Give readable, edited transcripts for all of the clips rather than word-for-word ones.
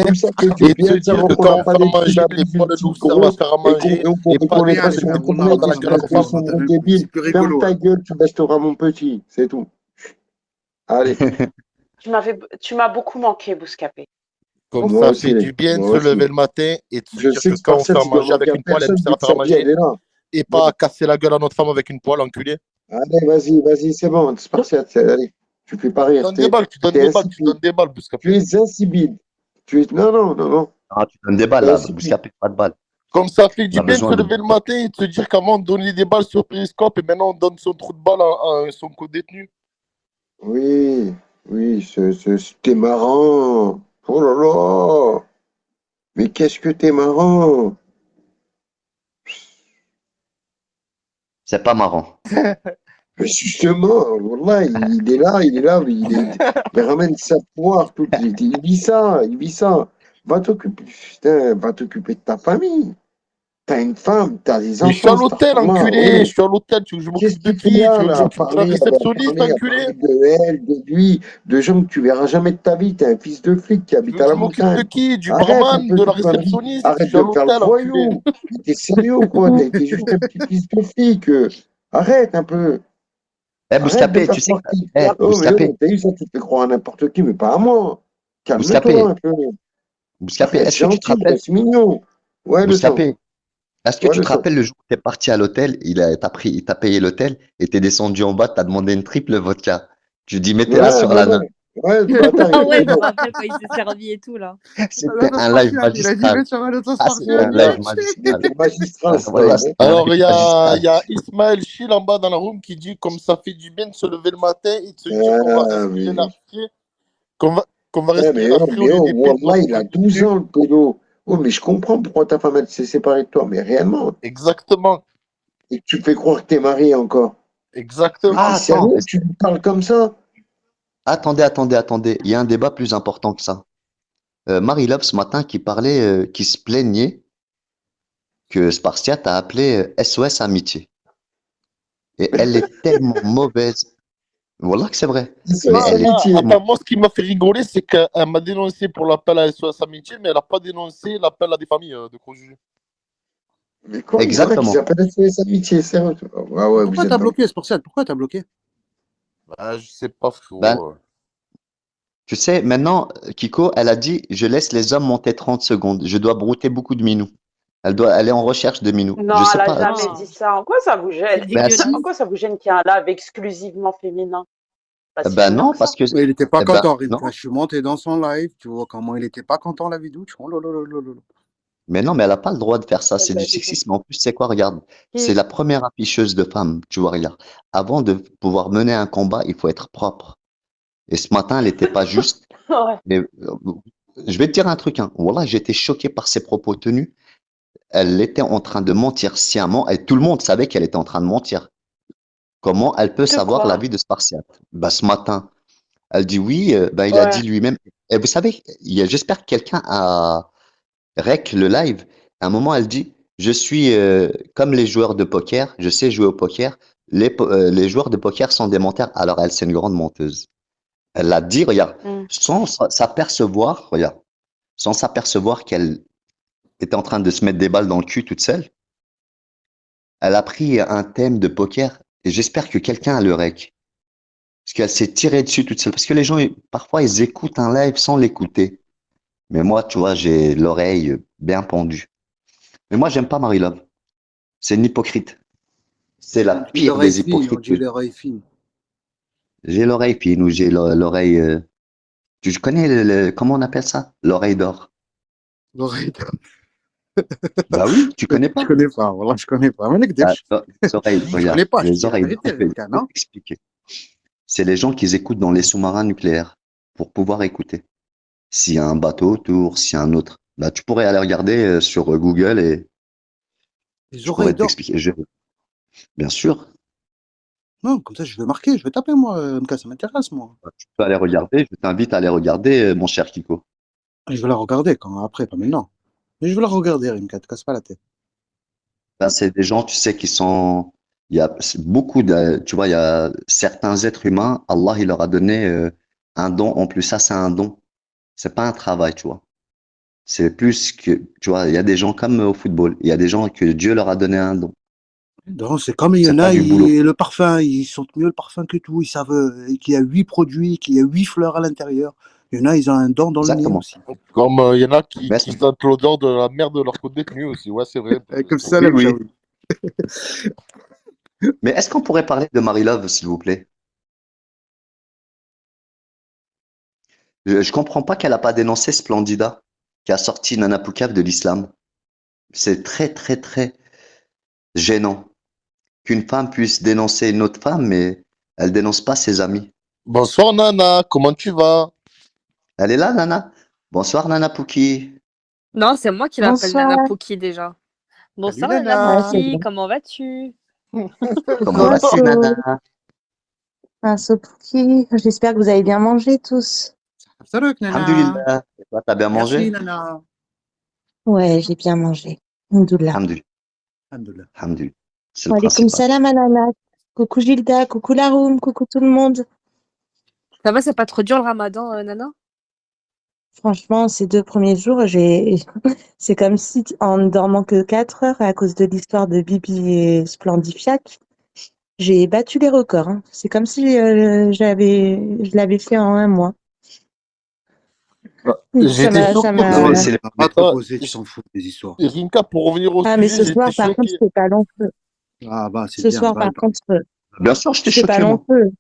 Comme ça fait du et te bien de dire savoir que qu'on quand n'a on pas fait à les pieds manger, la les plus poils ultime nous servent à grosse faire à et qu'on manger et et pas qu'on que n'est Allez, pas tu allez, sur mettes des du pouvoir Astaghfirullah, dans tablettes la et vas-y, gueule qu'on à a nos fait vas-y, femmes. on va son donner gros une- débile. c'est plus Ferme rigolo, ta là. gueule, tu resteras mon petit. C'est tout. Allez, Tu m'as beaucoup manqué, Bouscapé. Comme moi ça fait aussi, du bien de moi se aussi. lever le matin et de se Je dire sais que que quand on fait Spartiate, à il doit manger manquer avec à une poêle, elle nous personne sert vu à que faire à sa vie, elle manger est là. et pas à Vas-y, casser la gueule à notre femme avec une poêle, enculé. allez, vas-y, c'est bon, Spartiate, allez. Tu fais pas Tu rire, donnes des balles, tu donnes t'es des balles, tu insipide. donnes des balles, Tu Bouscapé. es insipide. Non, non, non, non. Ah, tu donnes des balles T'es là, insipide. Bouscapé, pas de balles. Comme ça fait On du a bien de se besoin de. lever le matin et de se dire qu'avant de donner des balles sur Périscope, et maintenant on donne son trou de balle à son co-détenu. Oui, oui, t'es marrant. Oh là là. Mais qu'est-ce que t'es marrant. C'est pas marrant. Mais justement, Wallah, il ramène sa poire, tout, il vit ça. Va t'occuper, putain, va t'occuper de ta famille. T'as une femme, t'as des Mais je suis à enfants, l'hôtel, astaghfirullah, enculé. Je oh. suis à l'hôtel. Tu veux que je Qu'est-ce m'occupe que de tu fais qui? Tu là, veux que je là, m'occupe de la réceptionniste, à enculé? parler de elle, de lui, de gens que tu verras jamais de ta vie. T'es un fils de flic qui Tu habite veux à que la je m'occupe de montagne. qui? Du Arrête un barman, peu de la tes conneries. réceptionniste? Je Arrête suis à de faire le l'hôtel, enculé. voyou. T'es sérieux ou quoi? T'es juste un petit fils de flic. Arrête un peu. Eh, Arrête de Bouscapé, faire tu sais que. croire qui. Eh, Oh, mais Bouscapé, oh, t'as vu ça, tu te fais croire à n'importe qui, mais pas à moi. Calme-toi Bouscapé, un peu. Bouscapé, Reste est-ce que tu te gentil, rappelles. reste mignon. Ouais, le sang. Bouscapé, est-ce que Ouais, tu le te sang. rappelles le jour où tu es parti à l'hôtel, il t'a payé l'hôtel et t'es descendu en bas, t'as demandé une triple vodka. Tu dis, mettez-la Ouais, sur ouais, la note. ouais. Ouais, ce bâtard, il Ah a ouais, je me raison. rappelle quand il s'est servi et tout, là. La C'était note un live spartiate, il a dit, magistral. mets sur la note Ah, c'était Ouais, spartiate, un là, live bitch. magistral. c'est magistral, Ah, ce voilà, live. Hein. c'était un Alors, live il magistral. y a Ismaël Chil en bas dans la room qui dit comme ça fait du bien de se lever le matin et de se dire qu'on va Ah, respirer mais, l'air frais, qu'on va respirer l'air frais au mais lieu oh, d'épée de Wallah, notre il a 12 co-détenu. ans, le pédo. Oh, mais je comprends pourquoi ta femme, elle s'est séparée de toi, mais réellement. Exactement, Et que tu fais croire que t'es marié encore. Mais t'es Ah, exactement. attends, sérieux, tu lui parles comme ça? attendez. Il y a un débat plus important que ça. Marie-Love, ce matin, qui se plaignait que Spartiate a appelé SOS Amitié. Et elle est tellement mauvaise. Voilà que c'est vrai. Mais SOS elle est Amitié. tellement. Moi, ce qui m'a fait rigoler, c'est qu'elle m'a dénoncé pour l'appel à SOS Amitié, mais elle n'a pas dénoncé l'appel à des familles de conjugés. Mais quoi, il y en a qui Exactement. s'appellent SOS Amitié, sérieux. Ah ouais, vous Pourquoi êtes t'as dans le bloqué, Spartiate? Pourquoi t'as bloqué? Bah, je sais pas, Ben, frérot. tu sais, maintenant, Kiko, elle a dit, je laisse les hommes monter 30 secondes. Je dois brouter beaucoup de minous. Elle est en recherche de minous. Je Non, sais elle a pas. jamais dit Non, ça. En quoi ça vous c'est gêne? Ben dégueulasse. En si. quoi ça vous gêne qu'il y ait un live exclusivement féminin? Pas si Ben gênant non, que ça. parce que. Mais il était pas Eh ben content, non. Rimka. Je suis monté dans son live. Tu vois comment il était pas content, la vidéo. Oh là là là là là là. Mais non, mais elle n'a pas le droit de faire ça. Eh C'est du ben, dis donc. sexisme. En plus, c'est quoi, regarde. C'est Qui? la première afficheuse de femmes. Tu vois, regarde. Avant de pouvoir mener un combat, il faut être propre. Et ce matin, elle n'était pas juste. Ouais. Mais, je vais te dire un truc, hein. Voilà, j'ai été choqué par ses propos tenus. Elle était en train de mentir sciemment et tout le monde savait qu'elle était en train de mentir. Comment elle peut De savoir la quoi? vie de Spartiate? Bah, ce matin, elle dit oui, bah, il a dit Ouais. lui-même. Et vous savez, j'espère que quelqu'un a rec le live. À un moment, elle dit, je suis comme les joueurs de poker, je sais jouer au poker. Les joueurs de poker sont des menteurs. Alors elle, c'est une grande menteuse. Elle l'a dit, regarde, Hmm. sans s'apercevoir, regarde, sans s'apercevoir qu'elle était en train de se mettre des balles dans le cul toute seule. Elle a pris un thème de poker et j'espère que quelqu'un a le rec. Parce qu'elle s'est tirée dessus toute seule. Parce que les gens, parfois, ils écoutent un live sans l'écouter. Mais moi, tu vois, j'ai l'oreille bien pendue. Mais moi, j'aime pas Marie-Love. C'est une hypocrite. C'est la On dit pire l'oreille des fine, on hypocrites dit que l'oreille fine. j'ai l'oreille fine ou j'ai l'oreille. Tu connais comment on appelle ça? L'oreille d'or. L'oreille. Bah oui, tu connais Je pas. connais pas, voilà, je connais pas. Mais Ah, Nekdesh. les oreilles, Je regarde, connais pas, je te les dis la oreilles d'or, vérité, je Rimka, vais non? t'expliquer. C'est les gens qui écoutent dans les sous-marins nucléaires pour pouvoir écouter. S'il y a un bateau autour, s'il y a un autre. Bah, tu pourrais aller regarder sur Google et Les je oreilles pourrais d'or. t'expliquer. Bien sûr, Non, comme ça, je vais marquer, je vais taper, moi, Rimka, ça m'intéresse, moi. tu peux aller regarder. Je t'invite à aller regarder, mon cher Kiko. Et je vais la regarder quand, après, pas maintenant. Mais je vais la regarder, Rimka, te casse pas la tête. Là, c'est des gens, tu sais, qui sont. Il y a beaucoup de. Tu vois, il y a certains êtres humains, Allah, il leur a donné un don. En plus, ça, c'est un don. C'est pas un travail, tu vois. C'est plus que, tu vois, il y a des gens comme au football. Il y a des gens que Dieu leur a donné un don. Non, c'est comme il y C'est en pas a, du boulot. le parfum, ils sentent mieux le parfum que tout. Ils savent qu'il y a 8 produits, qu'il y a 8 fleurs à l'intérieur. Il y en a, ils ont un dent dans le nez Exactement. aussi. Comme il y en a qui Ben, c'est- sentent l'odeur de la merde de leur côte détenue aussi. Ouais, c'est vrai. Comme ça, là, oui. Mchaoui. Mais est-ce qu'on pourrait parler de Marie-Love, s'il vous plaît? Je comprends pas qu'elle a pas dénoncé Splendida, qui a sorti Nana Poucave de l'islam. C'est très, très, très gênant qu'une femme puisse dénoncer une autre femme, mais elle dénonce pas ses amis. Bonsoir Nana, comment tu vas? Elle est là, Nana? Bonsoir, Nana Pouki. Non, c'est moi qui l'appelle Bonsoir. Nana Poki déjà. Bonsoir Salut, Nana Nana. Ouais, c'est Poki, bien. comment vas-tu? Comment vas-tu, Bonsoir. Nana? Un Sopuki. J'espère que vous avez bien mangé tous. Salut, Nana. Alhamdulillah. Et toi, t'as bien Merci, mangé? Nana. Ouais, j'ai bien mangé. Alhamdoulilah. Alhamdulillah. Alhamdulillah. Alhamdulillah. C'est le Wa alaikum principal. salam Anana. Coucou Gilda, coucou Laroum, coucou tout le monde. Ça va, c'est pas trop dur le ramadan, Nana? Franchement, ces 2 premiers jours, c'est comme si en ne dormant que 4 heures à cause de l'histoire de Bibi et Splendifiac, j'ai battu les records, hein. C'est comme si je l'avais fait en 1 mois. Ça J'étais m'a, ça choqué. Non, m'a. mais c'est le... Va te Ah, reposer, tu t'en fous des histoires. Rinka, pour revenir au Ah, mais sujet, ce soir, j'étais par contre, choqué. c'est pas long feu. Ah, bah, c'est Ce bien. soir, Va, par contre, Bien sûr, je t'ai c'est pas choqué, long moi. feu.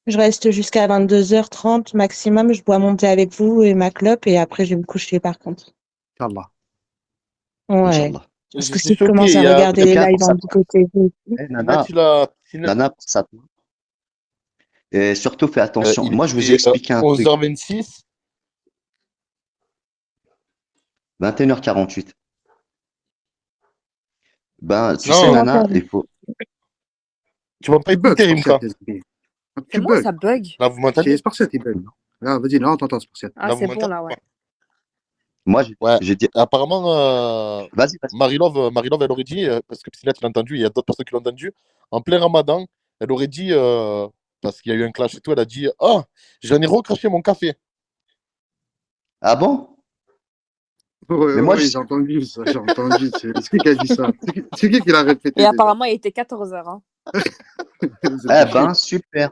Je reste jusqu'à 22h30 maximum. Je bois mon thé avec vous et ma clope et après, je vais me coucher, par contre. Inch'Allah. Ouais. Inch'Allah. Parce que J'étais si je commence choqué. à En regarder tout les cas, lives pour en ça, Bico TV et tout, Nana, Nana, pour ça. Et surtout, fais attention. il Moi, je vous ai était expliqué un truc. 11h26. 21h48. Ben, tu sais, Non, comment faire? Nana, il faut... tu m'as pas Tu bugs, écouté, Rimka. Spartiate, les amis. C'est Tu moi ou bugs. ça bug? Là, vous C'est m'entendez? Spartiate, il bug. Ah, vas-y, là, on t'entend, Spartiate. Ah, Là, vous c'est bon m'entendez? là, ouais. Moi, Ouais. j'ai dit... Apparemment, Vas-y, vas-y. Marilove, elle aurait dit, parce que Psylette l'a entendu, il y a d'autres personnes qui l'ont entendu, en plein ramadan, elle aurait dit, parce qu'il y a eu un clash et tout, elle a dit, ah, j'en ai recraché mon café. Ah bon? Ouais, Mais moi, ouais, j'ai entendu ça, j'ai entendu. C'est qui a dit ça? C'est qui l'a répété Et déjà? apparemment, il était 14h. Hein. Vous êtes Eh des ben, super.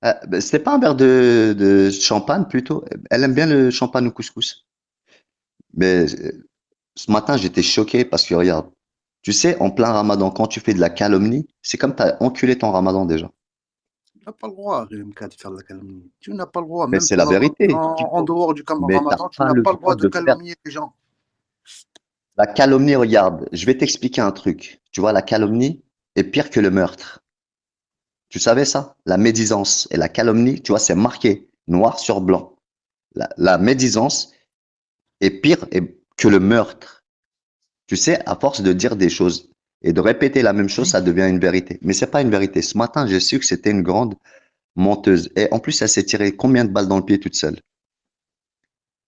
Ben, c'était pas un verre de champagne, plutôt. Elle aime bien le champagne au couscous. Mais ce matin, j'étais choqué parce que, regarde, tu sais, en plein ramadan, quand tu fais de la calomnie, c'est comme t'as enculé ton ramadan déjà. Tu n'as pas le droit, RMK, de faire de la calomnie. Tu n'as pas le droit, Mais même c'est la pendant vérité. en dehors du Mais t'as ramadan, tu pas n'as le pas le droit droit de de faire calomnier les gens. la calomnie. Regarde, je vais t'expliquer un truc. Tu vois, la calomnie est pire que le meurtre. Tu savais ça? La médisance et la calomnie, tu vois, c'est marqué noir sur blanc. La médisance est pire que le meurtre. Tu sais, à force de dire des choses et de répéter la même chose, ça devient une vérité. Mais c'est pas une vérité. Ce matin, j'ai su que c'était une grande menteuse. Et en plus, elle s'est tiré combien de balles dans le pied toute seule?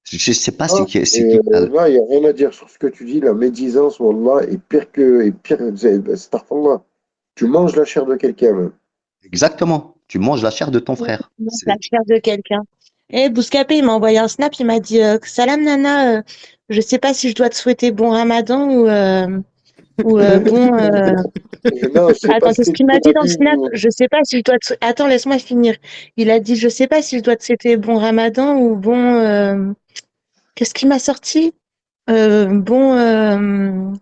Je sais pas Ah, c'est qui. là, il n'y a rien à dire sur ce que tu dis. La médisance, Wallah, est pire. Astaghfirullah. Tu manges la chair de quelqu'un, même. Exactement. Tu manges la chair de ton frère. la chair de quelqu'un. Et Bouscapé, il m'a envoyé un snap, il m'a dit Salam Nana, je sais pas si je dois te souhaiter bon ramadan ou bon. Non, je sais pas Attends, si qu'est-ce c'est qu'il m'a ton dit dans le ami snap? ou... Je sais pas si je dois te. Attends, laisse-moi finir. Il a dit je sais pas si je dois te souhaiter bon ramadan ou bon. Qu'est-ce qu'il m'a sorti? Bon.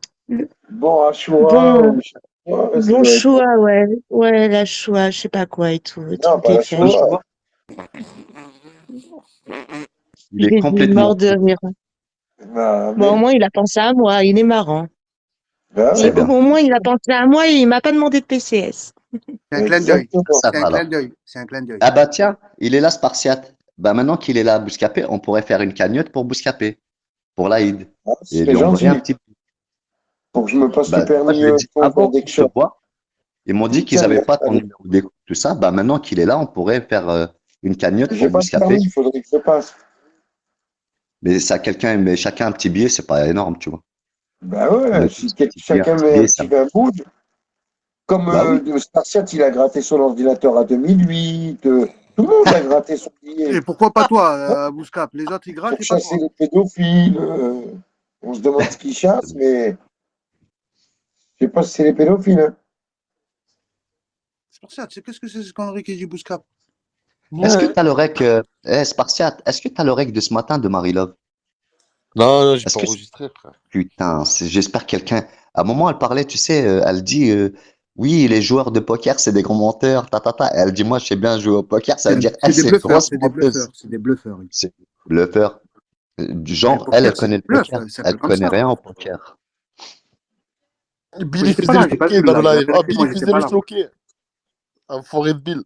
Bon, Ashura Bon. ou... je sais pas, ouais, ça Bon doit être ça. choix, ouais. Ouais, la choix, je sais pas quoi et tout. Le Non, truc pas est Ashura. fake. Il est J'ai dit complètement mort de fou. rire. Non, Bon, au mais... moins, il a pensé à moi. Il est marrant. Ben C'est ouais, Au bien. moins, il a pensé à moi et il m'a pas demandé de PCS. C'est un clin d'œil. exactement. Ça C'est un va clin alors. d'œil. C'est un clin d'œil. Ah bah tiens, il est là, Spartiate. Bah maintenant qu'il est là, Bouscapé, on pourrait faire une cagnotte pour Bouscapé, pour l'Aïd, Ah, et c'est lui envoyer un gentil. petit. Faut que je me passe le Bah, moi, permis je l'ai dit pour avant qu'il se Addiction. voit. Ils m'ont dit qu'ils Tiens, n'avaient pas ton allez. numéro d'écoute, tout ça. Bah maintenant qu'il est là, on pourrait faire une cagnotte J'ai pour pas de Bouscapé. permis, il faudrait que je passe. Mais ça, mais chacun un petit billet, c'est pas énorme, tu vois. Ben On ouais, met si tous un petit billet, chacun met un ça. petit 20 bouts, comme Bah oui. Spartiate, il a gratté son ordinateur à 2008. Tout le monde a gratté son Et billet pourquoi pas toi, Bouscap? Les autres, ils grattent pour et pas chasser toi. les pédophiles. On se demande ce qu'ils chassent, mais je sais pas si c'est les pédophiles. Hein. C'est pour ça, tu sais, qu'est-ce que c'est ce connerie qu'il dit Bouscap? Est-ce que Ouais. tu as le rec, Spartiate, est-ce que tu as le rec de ce matin de Marie-Love? Non, non, j'ai Est-ce pas que enregistré, frère. putain, j'espère quelqu'un. À un moment, elle parlait, tu sais, elle dit oui, les joueurs de poker, c'est des gros menteurs, ta ta ta. Elle dit moi, je sais bien jouer au poker, ça veut dire C'est elle, des c'est une bluffeurs, grosse c'est des menteuse. bluffeurs, c'est des bluffeurs. C'est bluffeur. Du Le genre, elle poker, c'est connaît des le bluffs, poker, ça s'appelle elle comme connaît ça. rien au poker. Moi, Billy j'étais pas faisait le là, j'ai pas choqué vu le dans le live. La live. Ah, vérité, Billy moi, j'étais faisait pas le là. choqué. En forêt de Bill.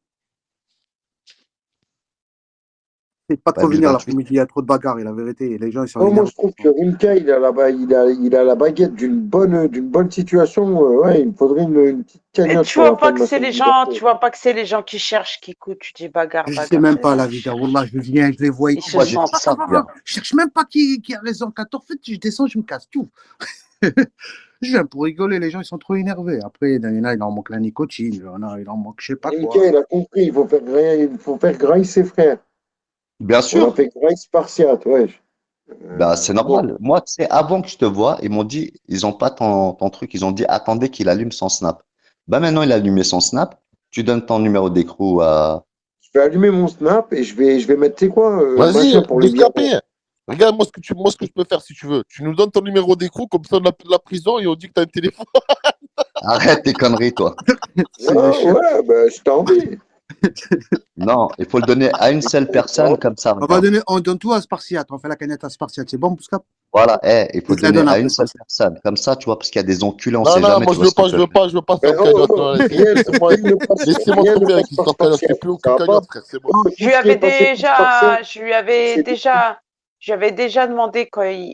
C'est pas trop Ouais, Bill venir 28. l'après-midi, il y a trop de bagarres, et la vérité. Les gens, ils sont Oh, moi, énervés. je trouve que Rimka, il a la baguette d'une bonne situation. Ouais, il me faudrait une petite Et cagnotte tu pour vois la fin pas de que ma c'est les gens, tu Saint-Valentin. vois pas que c'est les gens qui cherchent, qui coûtent. Tu dis bagarre, Je sais bagarre, même c'est pas les la gens qui vie. cherchent. Wallah, je viens, je les vois et Ils tout. se Moi, j'ai dit sentent. ça, bien. Je cherche même pas qui a raison. Quand en fait, je descends, je me casse tout. Je viens pour rigoler, les gens, ils sont trop énervés. Après, il y en a, il en manque la nicotine, il y en a, il en manque je sais pas Rimka, quoi. il a compris, il faut faire grailler ses frères. Bien On a sûr. fait grailler Spartiate, ouais. Bah, c'est Bon. normal. Moi, tu sais, avant que je te vois, ils m'ont dit, ils ont pas ton truc, ils ont dit, attendez qu'il allume son snap. Bah, maintenant, il a allumé son snap. Tu donnes ton numéro d'écrou à. Je vais allumer mon Snap et je vais mettre, tu sais quoi, Vas-y, machin pour les virements. Bouscapé. Regarde, moi, ce que je peux faire si tu veux. Tu nous donnes ton numéro d'écrou, comme ça, on appelle la prison et on dit que t'as un téléphone. Arrête tes conneries, toi. C'est des Ouais, chiens. ouais, ben, je t'en dis. Non, il faut le donner à une seule personne, comme ça, regarde. On donne tout à Spartiate, on fait la canette à Spartiate. C'est bon, Bouscap? Voilà, il Je faut te la donner donne à après, une seule Spartiate. personne. Comme ça, tu vois, parce qu'il y a des enculés, on Non, sait non, jamais, moi, tu vois ce qu'ils peuvent faire. je veux pas ça Ben, en oh, cagnotte. oh, Non, rien ne passe, laissez-moi rien ne tomber avec passe par l'histoire cagnotte. Je fais Spartiate. plus aucune Ça va pas? cagnotte, frère. C'est bon. Oh, Je lui avais déjà, je lui avais déjà, je lui avais déjà demandé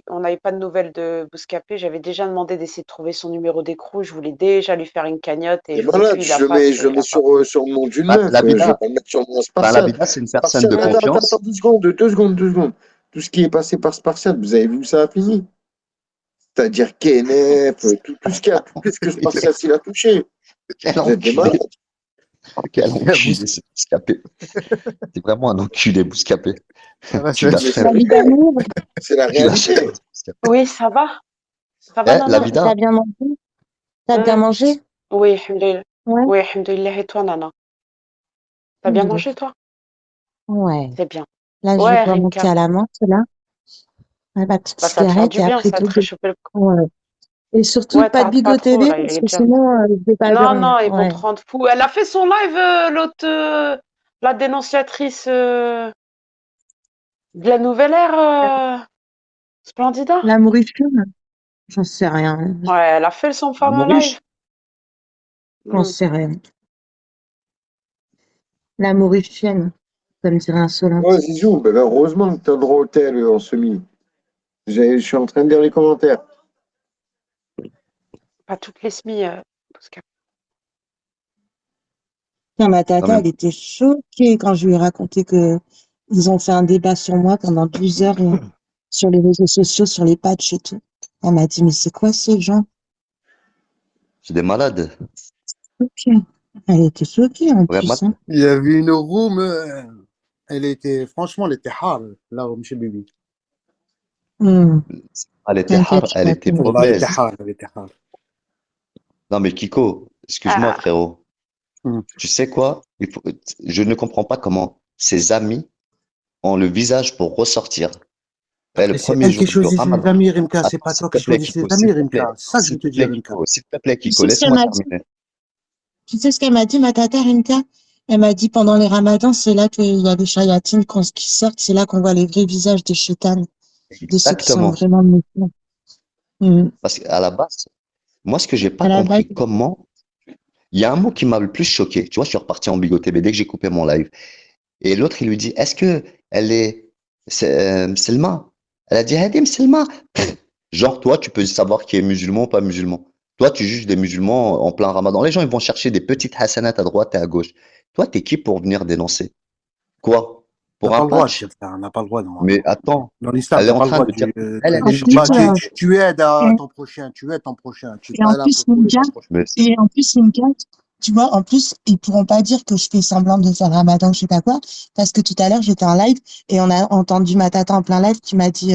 on n'avait pas de nouvelles de Bouscapé, j'avais déjà demandé d'essayer de trouver son numéro d'écrou. Je voulais déjà lui faire une cagnotte et Et je voulais voilà, que lui la fasse. je le Il mets a pas. sur le nom d'une Bah, meuf. la Je vais vida, pas le mettre sur le nom bah, la Spartiate. vida, c'est une personne de Spartiate, attends, confiance. 2 secondes, 2 secondes, 2 secondes. Tout ce qui est passé par Spartiate, vous avez vu où ça a fini? C'est-à-dire KNF, tout ce qu'il y a, tout ce que Spartiate il a touché. Quel Vous êtes des enculé, malades. quel enculé, ce Bouscapé. C'est vraiment un enculé, Bouscapé. Tu Mais lâcherais La rien. vie d'amour, c'est la Tu lâcherais rien, réalité. Bouscapé. Oui, ça va? Ça va, La Nana? vida, t'as bien mangé? T'as bien Hum, mangé? Oui, alhamdoulilah. Ouais. Oui, alhamdoulilah. Et toi, Nana? T'as bien mangé, toi? Ouais. C'est bien. Là, je Ouais, dois monter Rimka. à la menthe, là. Ouais, ma petite Bah, ça te faire cigarette du et bien, après ça tout. te réchauffer le corps. Ouais. Et surtout, Ouais, pas de tarde pas trop, bigoter là, il parce est que bien. sinon, je vais pas Non, dormir. non, ils vont te Ouais. rendre fou. Elle a fait son live, l'autre, la dénonciatrice de la nouvelle ère, Splendida. L'amour est fume? J'en sais rien. Ouais, elle a fait son fameux live. Maurice, J'en Hmm. sais rien. L'amour est chienne, comme dirait Ouais, Insolente. Zizou, ben, heureusement que tu as le droit au tel en semi. Je suis en train de lire les commentaires. Pas toutes les SMI, parce que- Tiens, ma non tata, mais elle était choquée quand je lui ai raconté que ils ont fait un débat sur moi pendant 12 heures sur les réseaux sociaux, sur les patchs et tout. Elle m'a dit, mais c'est quoi ces gens? c'est des malades, Ok. Elle était choquée en vrais plus, hein. malades. Il y avait une room, elle était, franchement, elle était hard, là, où M. Bibi. Elle était T'inquiète, hard, je elle vais était appeler. Wallah, elle était mauvaise. hard, elle était hard. Non mais Kiko, excuse-moi Ah, frérot. Hmm. Tu sais quoi? Je ne comprends pas comment ses amis ont le visage pour ressortir. Le Et c'est premier elle qui jour du choisit ses Ramadan. amis, Rimka. C'est Attends, pas s'il toi te qui plaît, choisis ses Kiko, s'il amis, te plaît. Rimka. C'est ça que je S'il veux te te dire, plaît, Rimka. Kiko, s'il te plaît, Tu Kiko, sais ce qu'elle laisse-moi m'a dit? terminer. Tu sais ce qu'elle m'a dit, ma tata Rimka? Elle m'a dit pendant les ramadans, c'est là qu'il y a des chayatines qui sortent, c'est là qu'on voit les vrais visages des chétanes, de ceux qui sont Exactement. vraiment méchants. Parce qu'à la base, moi, ce que j'ai pas À la base, compris, comment, il y a un mot qui m'a le plus choqué. Tu vois, je suis reparti en bigoté, mais dès que j'ai coupé mon live. Et l'autre, il lui dit, est-ce que elle est, Selma? Elle a dit, Hadim Selma. Genre, toi, tu peux savoir qui est musulman ou pas musulman. Toi, tu juges des musulmans en plein ramadan. Les gens, ils vont chercher des petites hasanats à droite et à gauche. Toi, t'es qui pour venir dénoncer? Quoi? On n'a Pour un pas le droit de dire patch? ça. On n'a pas le droit, Mais normalement. attends, Dans l'islam, elle est t'as en pas le train droit. de dire, en plus, Tu aides à et ton prochain. Tu aides ton prochain. Tu es et en pas là plus, pour couler ton prochain. mais Et en plus, il me gâte. tu vois, en plus, ils pourront pas dire que je fais semblant de faire Ramadan, je sais pas quoi, parce que tout à l'heure, j'étais en live et on a entendu ma tata en plein live qui m'a dit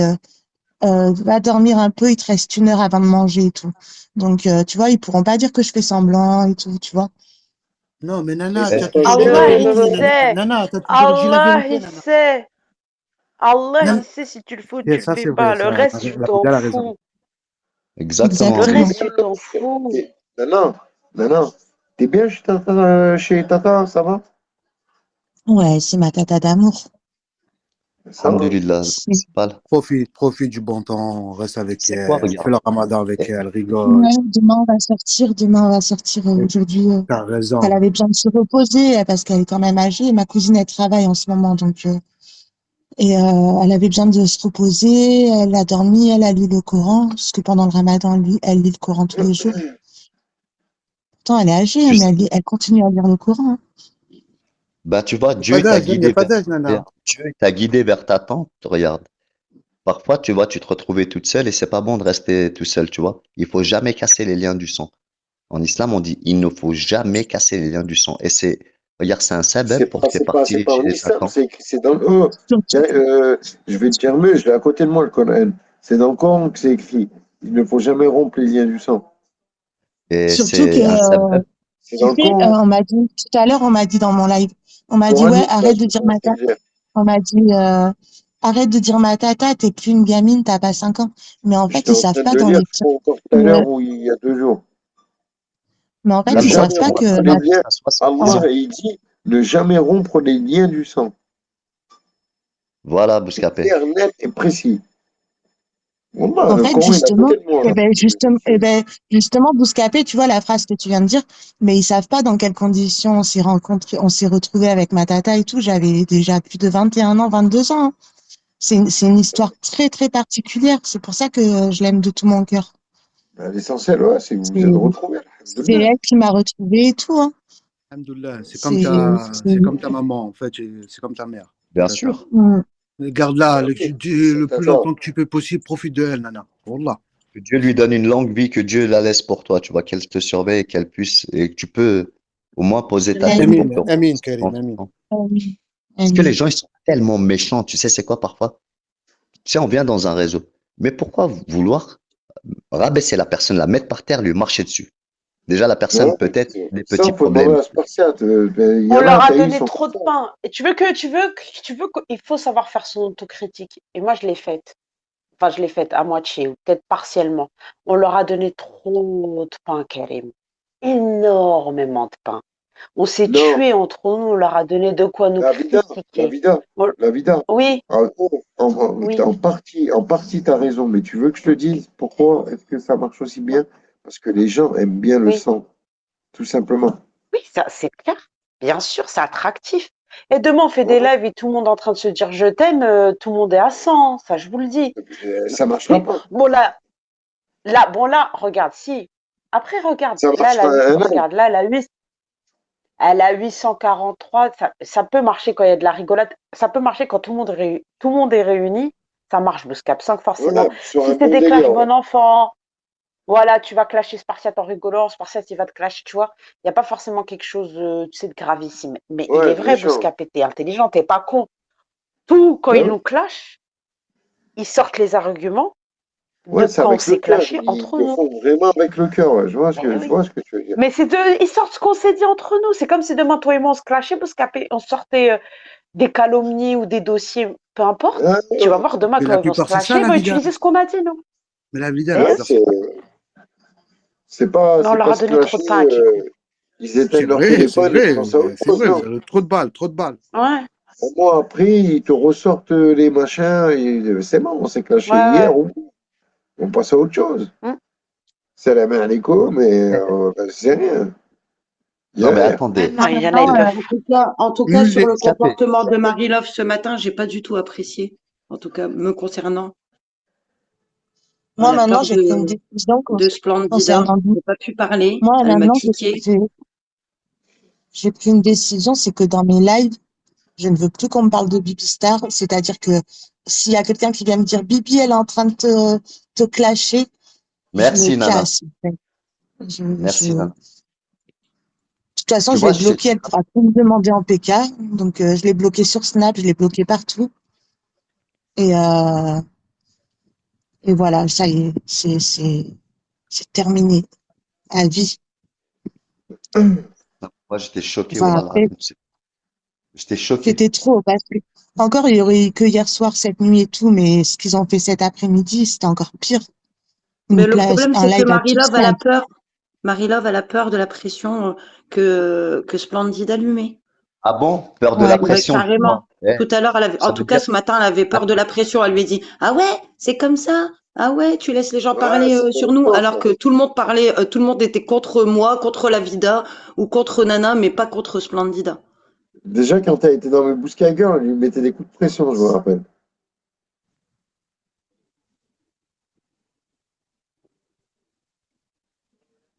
va dormir un peu, il te reste 1 heure avant de manger et tout. Donc, tu vois, ils pourront pas dire que je fais semblant et tout, tu vois. Non, mais Et Nana, tu c'est as pas toujours dit vrai, la Allah, il vérité. sait. Nana, tu as toujours dit la Allah, vérité, il Nana. sait. Allah, Nana, il sait si tu le fais ou et tu le ça, fais c'est vrai, pas. Le ça, reste, tu la t'en Bidal a raison. fous. Exactement, Le Amine. Exactement. reste, tu t'en fous. Non, non, non. T'es bien chez Tata, ça va? Ouais, c'est ma tata d'amour. Ça va. Alhamdulillah, le C'est principal. Profite du bon temps, reste avec C'est quoi, elle, fais regarde. le ramadan avec elle, rigole. ouais, demain on va sortir aujourd'hui. T'as Elle raison. avait besoin de se reposer parce qu'elle est quand même âgée. Ma cousine, elle travaille en ce moment, donc elle avait besoin de se reposer. Elle a dormi, elle a lu le Coran parce que pendant le Ramadan, elle lit le Coran tous les jours. Pourtant, elle est âgée, Tu mais sais, elle continue à lire le Coran. Hein. bah, tu vois, Il n'y a pas Dieu t'a d'âge, il n'y a guidé pas vers, d'âge, Nana. Dieu t'a guidé vers ta tante, regarde. Parfois, tu vois, tu te retrouvais toute seule et c'est pas bon de rester tout seul, tu vois. Il faut jamais casser les liens du sang. En islam, on dit, il ne faut jamais casser les liens du sang. Et regarde, c'est un sabab pour que tu es C'est parti pas en chez ta islam, tante. c'est dans le. Oh, tiens, Surtout, je vais te dire mieux, je l'ai à côté de moi le Coran. C'est dans le Coran que c'est écrit. Il ne faut jamais rompre les liens du sang. Et surtout que, c'est un sabab. C'est tu dans le sais, Coran. on m'a dit, tout à l'heure, on m'a dit dans mon live, on m'a dit, ouais, Coranique, là, arrête je de sais dire pas ce ma qu'il tata. veut dire. On m'a dit, arrête de dire ma tata, t'es plus une gamine, t'as pas 5 ans. Mais en fait, J'étais ils en savent train de pas le dans lire, les, je crois encore tout à mais, l'heure ou il y a 2 jours. mais en fait, Ne La ils loi, savent jamais tu pas dois rompre que les attendre liens. jusqu'à 70 ouais, ans. Allah, il dit ne jamais rompre les liens du sang. Voilà, C'est Bouscapé. clair, net et précis. Wallah, en le fait, Coran, il est à justement, côté de moi, là. justement, Bouscapé, tu vois la phrase que tu viens de dire, mais ils savent pas dans quelles conditions on s'est rencontrés, on s'est retrouvés avec ma tata et tout. J'avais déjà plus de 21 ans, 22 ans. Hein. C'est une histoire très, très particulière. C'est pour ça que je l'aime de tout mon cœur. L'essentiel, ouais, c'est que vous C'est vous êtes retrouvés. c'est Alhamdoulilah. elle qui m'a retrouvée et tout. Hein. Alhamdoulilah, C'est, c'est comme ta maman, en fait, c'est comme ta mère, ta Bien tata. sûr. mm. Garde-la Ah oui, le c'est plus Tata. longtemps que tu peux possible, profite de elle, Nana. Wallah. Que Dieu lui donne une longue vie, que Dieu la laisse pour toi, tu vois, qu'elle te surveille, qu'elle puisse, et que tu peux au moins poser ta tête pour Amin, te Amin, reposer Karim, Amin. tranquillement. amin, Parce que les amin. gens, ils sont tellement méchants, tu sais, c'est quoi parfois? Tu sais, on vient dans un réseau. Mais pourquoi vouloir rabaisser la personne, la mettre par terre, lui marcher dessus? Déjà, la personne, Ouais, peut-être, des ça, petits faut demander problèmes. à Spartiate. Il y On en a, leur a t'as eu, ils donné sont comme trop de ça. pain. Et il faut savoir faire son autocritique. Et moi, je l'ai faite. Enfin, je l'ai faite à moitié, ou peut-être partiellement. On leur a donné trop de pain, Karim. Énormément de pain. On s'est Non, tués entre nous, on leur a donné de quoi nous la vida, la critiquer. vida, On- la vida. Oui, oui, En partie, t'as raison, mais tu veux que je te dise pourquoi est-ce que ça marche aussi bien? Parce que les gens aiment bien le oui, sang, tout simplement. oui, ça, c'est clair. Bien sûr, c'est attractif. Et demain, on fait des Voilà. lives et tout le monde est en train de se dire je t'aime, tout le monde est à 100, ça je vous le dis. Ça marchera Oui, pas. bon là, regarde, si. Après, regarde, Ça là, marchera un an. regarde, là, elle a 843, ça peut marcher quand il y a de la rigolade, ça peut marcher quand tout le monde est réuni, ça marche, Bouscap 5 forcément. Voilà, sur Si un c'est bon des clashs délire. Ouais. bon enfant, voilà, tu vas clasher Spartiate en rigolant, Spartiate il va te clasher, tu vois. Il n'y a pas forcément quelque chose, tu sais, de gravissime. Mais il est Ouais, vrai, méchant. Bouscap, t'es intelligent, t'es pas con. Tout, quand Ben ils oui. nous clashent, ils sortent les arguments de Ouais, c'est quand on avec le s'est cœur. clashé Ils entre le nous. font vraiment avec le cœur. Ouais. Eh Je oui. vois ce que tu veux dire. Mais ils sortent ce qu'on s'est dit entre nous. C'est comme si demain, toi et moi, on se clashait, Bouscap, on sortait des calomnies ou des dossiers, peu importe. Ah, Tu vas voir demain Mais quand la ils vont se plupart, c'est ça, clasher, ils la vont vida. utiliser ce qu'on a dit, non? Mais la vida, la Eh ouais, plupart, c'est ça. mais on c'est leur pas a se donné trop clasher. de pain à Kikou. Ils éteignent leur téléphone et pensent à autre C'est chose. vrai, Non. vous avez trop de balles, trop de balles. Ouais, Au moins, après, ils te ressortent les machins. C'est bon, on s'est ouais, clashé hier. ouais. On passe à autre chose. Hmm. C'est la main à l'écho, mais ben, c'est rien. Il y Non, a mais rien. attendez. Non, il y en a, ils Attendez. peuvent. En tout cas, sur Musée. le Bouscapé. comportement de Marie-Love ce matin, j'ai pas du tout apprécié. En tout cas, me concernant, à Moi, la maintenant, part j'ai pris une décision de Splendida, concernant. j'ai pas pu parler. Moi, Elle m'a maintenant, kické. j'ai pris une décision, c'est que dans mes lives, je ne veux plus qu'on me parle de Bibi Star. C'est-à-dire que s'il y a quelqu'un qui vient me dire Bibi, elle est en train de te clasher, je me Merci, Nana. casse. En fait. Je, Merci, je, Nana. toute façon, Tu je l'ai vois, bloqué, elle pourra plus me demander en PK. Donc, je l'ai bloqué sur Snap, je l'ai bloqué partout. Et, et voilà, ça y est, c'est terminé. À vie. moi, j'étais choqué, Enfin, voilà. après, J'étais choqué. c'était trop. Parce que, encore, il y aurait eu que hier soir, cette nuit et tout, mais ce qu'ils ont fait cet après-midi, c'était encore pire. Mais le problème, Un c'est que live à tous. Marie-Love a la peur. Marie-Love a la peur de la pression que Splendide allumait. Ah bon? Peur de Ouais, la Ouais, pression, carrément. dis-moi. Eh, Tout à l'heure, en ça tout veut cas, dire. ce matin, elle avait peur de la pression. Elle lui a dit, ah ouais, c'est comme ça. Ah ouais, tu laisses les gens Ouais, parler c'est sur comme nous, ça, alors ça. que tout le monde parlait, tout le monde était contre moi, contre la Vida ou contre Nana, mais pas contre Splendida. Déjà, quand t'as été dans le Bousca Girl, elle lui mettait des coups de pression, je me rappelle.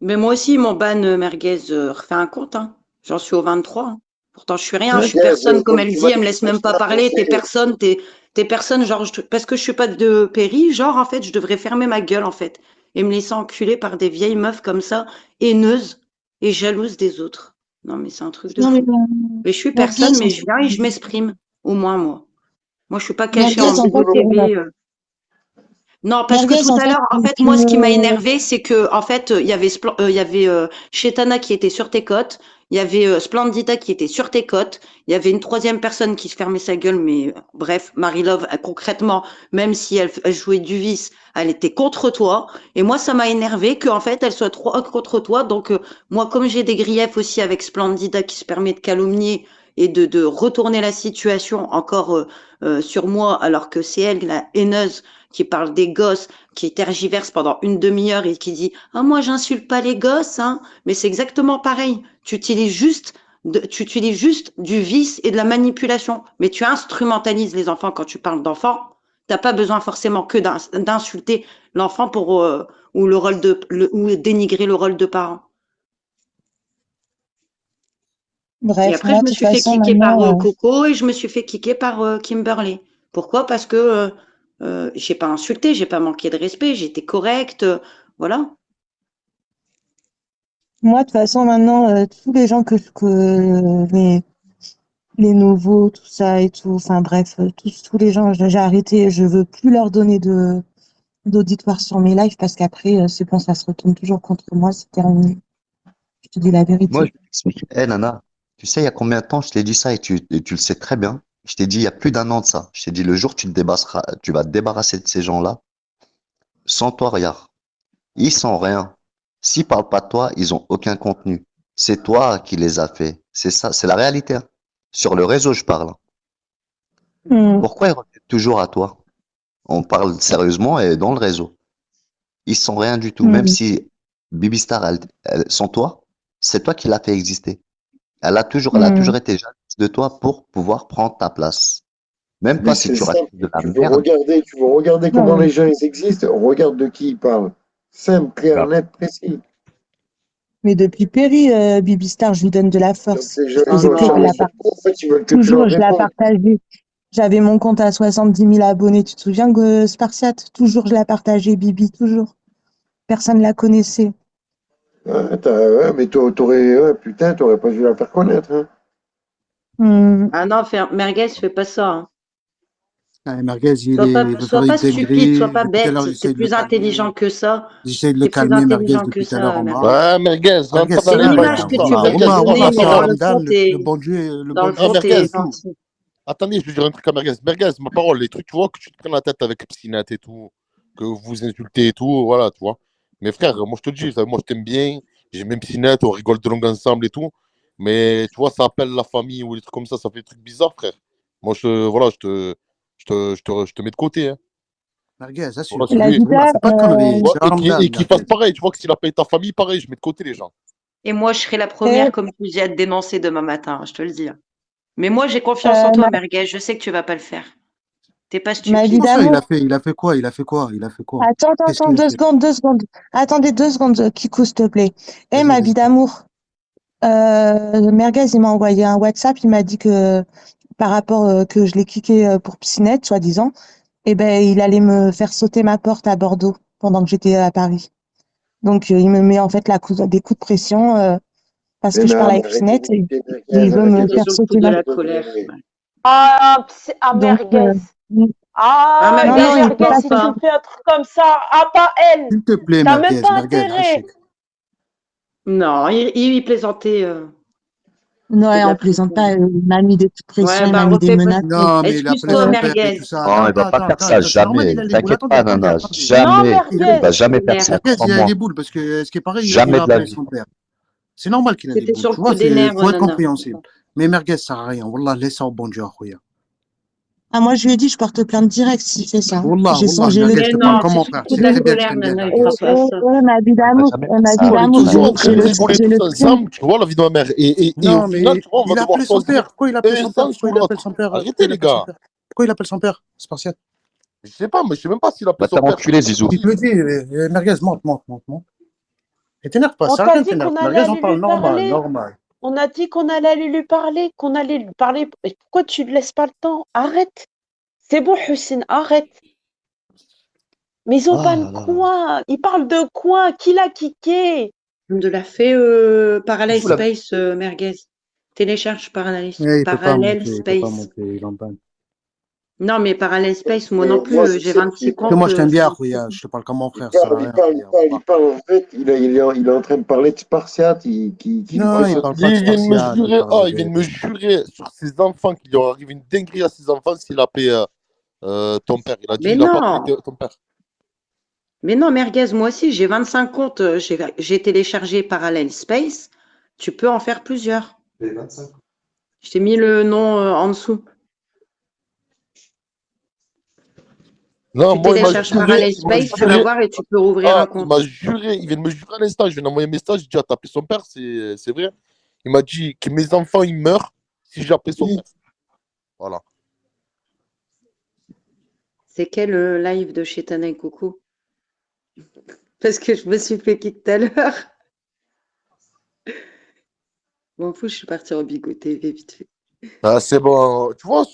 Mais moi aussi, mon ban merguez refait un compte, hein. J'en suis au 23, hein. Pourtant, je suis rien, je suis Merguez, personne, comme comme elle tu dit, m'as elle me dit, laisse quand même tu pas m'as parler, conseillé. t'es personne, genre, parce que je suis pas de Péri, genre, en fait, je devrais fermer ma gueule, en fait, et me laisser enculer par des vieilles meufs comme ça, haineuses et jalouses des autres. Non, mais c'est un truc de Non, mais fou. Mais je suis merguez, personne, mais je viens et je m'exprime, au moins, moi. Moi, je suis pas cachée en merguez, en fait, BOTV. Non, parce que merguez, tout en à fait, l'heure, en fait, tu moi, ce qui m'a me, énervé, c'est que, en fait, il y avait Chetana qui était sur tes côtes, il y avait Splendida qui était sur tes côtes, il y avait une troisième personne qui se fermait sa gueule, mais bref, Marie-Love, concrètement, même si elle jouait du vice, elle était contre toi. Et moi, ça m'a énervé qu'en fait, elle soit trop contre toi. Donc, moi, comme j'ai des griefs aussi avec Splendida qui se permet de calomnier et de retourner la situation encore sur moi, alors que c'est elle, la haineuse, qui parle des gosses, qui tergiverse pendant une demi-heure et qui dit ah moi j'insulte pas les gosses hein, mais c'est exactement pareil. Tu utilises juste du vice et de la manipulation, mais tu instrumentalises les enfants quand tu parles d'enfants. T'as pas besoin forcément que d'insulter l'enfant pour ou le rôle ou dénigrer le rôle de parent. Et bref, après, je moi, de me toute suis fait façon, kicker par maintenant, Coco et je me suis fait kicker par Kimberly. Pourquoi? Parce que j'ai pas insulté, j'ai pas manqué de respect, j'étais correcte, voilà. moi, de toute façon, maintenant, tous les gens les nouveaux, tout ça et tout, enfin, bref, tous les gens, j'ai arrêté, je veux plus leur donner d'auditoire sur mes lives parce qu'après, c'est bon, ça se retourne toujours contre moi, c'est terminé. Je te dis la Moi, vérité. je t'explique. Eh, Nana, tu sais, il y a combien de temps je t'ai dit ça et tu le sais très bien. Je t'ai dit il y a plus d'un an de ça. Je t'ai dit le jour où tu vas te débarrasser de ces gens-là, sans toi, regarde. Ils sont rien. S'ils parlent pas de toi, ils ont aucun contenu. C'est toi qui les as fait. C'est ça, c'est la réalité, hein. Sur le réseau, je parle. Hmm, Pourquoi ils reviennent toujours à toi? On parle sérieusement et dans le réseau. Ils sont rien du tout. Même hmm, si Bibi Star, sans toi, c'est toi qui l'as fait exister. Elle a hmm. toujours été jalouse de toi pour pouvoir prendre ta place. Même Mais toi, si c'est tu racontes simple. de la merde, Tu veux regarder Non, comment mais les gens ils existent. Regarde de qui ils parlent. Simple, clair, bah, net, précis. mais depuis Péri, Bibi Star, je lui donne de la Donc force. les Je gens ils faisais sont que de acharnés la sur part. toi. En fait, ils veulent que tu leur Toujours, je la répondes. partageais. J'avais mon compte à 70 000 abonnés. Tu te souviens, Spartiate? Toujours, je la partageais, Bibi, toujours. Personne la connaissait. Ouais, ouais, mais ouais, putain, t'aurais pas dû la faire connaître. Hein. Hmm. Ah non, merguez, fais pas ça, hein. Ah, Merguez, il veut faire Sois une pas stupide, sois dinguerie. pas Depuis tout à bête. l'heure, T'es j'essaie de le plus intelligent calmer. que ça. J'essaie de le T'es plus calmer, Merguez, intelligent que depuis tout à l'heure ça, en bas. merguez. Ouais, merguez, rentre Merguez, pas dans C'est ça les une va, bails image comme regarde. que ça. tu veux te Merguez, tu donner, rentres mais C'est dans pas. le fond, Ramadan, le bon Dieu, dans le Eh, fond, merguez. Attendez, je veux dire un truc à Merguez. Merguez, ma parole, les trucs, tu vois, que tu te prennes la tête avec Psynette et tout, que vous vous insultez et tout, voilà, tu vois. Mais frère, moi je te dis, ça, moi je t'aime bien, j'ai même Psynette, on rigole de longue ensemble et tout. Mais tu vois, ça appelle la famille ou des trucs comme ça fait des trucs bizarres, frère. Moi, voilà, je te mets de côté. Hein. Merguez, Voilà, assure. c'est La lui. Voilà, vida, fais pas de conneries. Ouais, C'est Ramadan, et qu'il fasse Merguez. pareil, tu vois, que s'il a payé ta famille, pareil, je mets de côté les gens. Et moi, je serai la euh, première, comme tu dis, à te dénoncer demain matin, je te le dis. Mais moi, j'ai confiance en euh, toi, ma, merguez. Je sais que tu vas pas le faire. T'es pas ma vie stupide. Comment ça, d'amour. il a fait quoi? Il a fait quoi? Il a fait quoi? Attends, attends, Qu'est-ce attends, qu'il a deux fait? secondes, 2 secondes. Attendez 2 secondes, Kikou, s'il te plaît. Eh, Vas-y, ma vie vas-y. d'amour. Merguez, il m'a envoyé un WhatsApp. Il m'a dit que par rapport que je l'ai kické pour Psynette, soi-disant, eh ben, il allait me faire sauter ma porte à Bordeaux pendant que j'étais à Paris. Donc, il me met en fait des coups de pression. parce Mais que je parle non, mais avec arrêtez Pinette et d'écouter il Merguez, veut me arrêtez faire Ils ont sauter tout de ma... la colère. Ah, Donc, merguez. Ah, Ah, merguez, non, je il merguez, veut comprends pas si tu pas. fais un truc comme ça, ah, pas elle. S'il te plaît, T'as même pas Merguez, intérêt. Rachid. Non, il plaisantait. Non, C'était de on la plaisante pas. pression. Il m'a mis des coups de pression, Ouais, il bah m'a mis des refais pas. menaces. Non, mais il a appelé Excuse-toi, son père et merguez. tout ça. Non, il va pas faire ça, C'est normal, il jamais. a les boules. T'inquiète Attendez, pas, attendez, Nana. attendez. Non, Jamais. Il merguez. va jamais faire Nerfs. ça, Merguez, il a les crois-moi. boules parce que, ce qui paraît, il Jamais a de la appelé vie. son père. C'est normal qu'il a des C'était boules. sur Tu le vois, coup des nerfs, faut être Nana. compréhensible. Mais Merguez, ça sert à rien. Wallah, laisse ça au bon Dieu, Khouya. Ah, moi, je lui ai dit, je porte plainte direct s'il fait ça. Wallah, J'ai wallah, le... Merguez, je Mais te parle non, comme c'est mon sur frère. le Tu coup de sais la très bien que je colère, t'aime bien, Nana. Il Merguez. fera pas ça. ma vie Il va d'amour, jamais ma faire vie ça. On est d'amour, toujours en train j'ai de le, rigoler j'ai tous le crime. ensemble, tu vois, la vie de ma mère. Et Non, au final, mais tu vois, on va il a devoir appelé son père. choisir Pourquoi il appelle un son père? sens Pourquoi ou il appelle l'autre. son père? Pourquoi Arrêtez, il les appelle son gars. père? Pourquoi il appelle son père? Spartiate. Je sais pas, mais je sais même pas s'il appelle Va te son faire père. enculer, Zizou. Il te le dit, Merguez, monte. Et t'énerve pas, On ça t'a rien dit qu'on t'énerve. allait Merguez, on aller parle lui parler. normal. On a dit qu'on allait aller lui parler, qu'on allait lui parler. Et pourquoi tu ne laisses pas le temps? Arrête. C'est bon, Hussein, arrête. Mais ils ont Ah pas là de là. quoi. Ils parlent de quoi? Qui l'a kické? De la fait Parallel Zizou, la... Space, merguez. Télécharge Parallel, Il peut pas Parallel monter, Space. il est en panne. Non, mais Parallel Space, moi Mais non plus, moi, je j'ai sais 26 qu'il Parce que comptes. moi, je t'aime bien, c'est Khouya. Je te parle comme mon il frère, ça sert à parle, il rien, parle, il Khouya. parle, il parle. En fait, il est en train de parler de Spartiate, qui Non, il Oh, parle pas de il vient de me Spartiate, il jurer, parle il vient de me jurer sur ses enfants qu'il lui arrive une dinguerie à ses enfants s'il appelait ton père. Il a dit, Mais il a pas non, appelé ton père. mais non, merguez, moi aussi, j'ai 25 comptes, j'ai téléchargé Parallel Space. Tu peux en faire plusieurs. Les 25. Je t'ai mis le nom en dessous. Non, Tu moi, il m'a télécharges juré, Parallel il m'a Space, tu vas juré. voir et tu peux rouvrir un Il compte. m'a juré, il vient de me jurer à l'instant. Je viens d'envoyer un message, j'ai dit, t'as appelé son père, c'est vrai. Il m'a dit que mes enfants, ils meurent si j'ai appelé son père. Voilà. C'est quel live de chez Tana et Coucou? Parce que je me suis fait kick tout à l'heure. M'en fous, je suis partie en Bigo TV vite fait. Ah, c'est bon. Tu vois,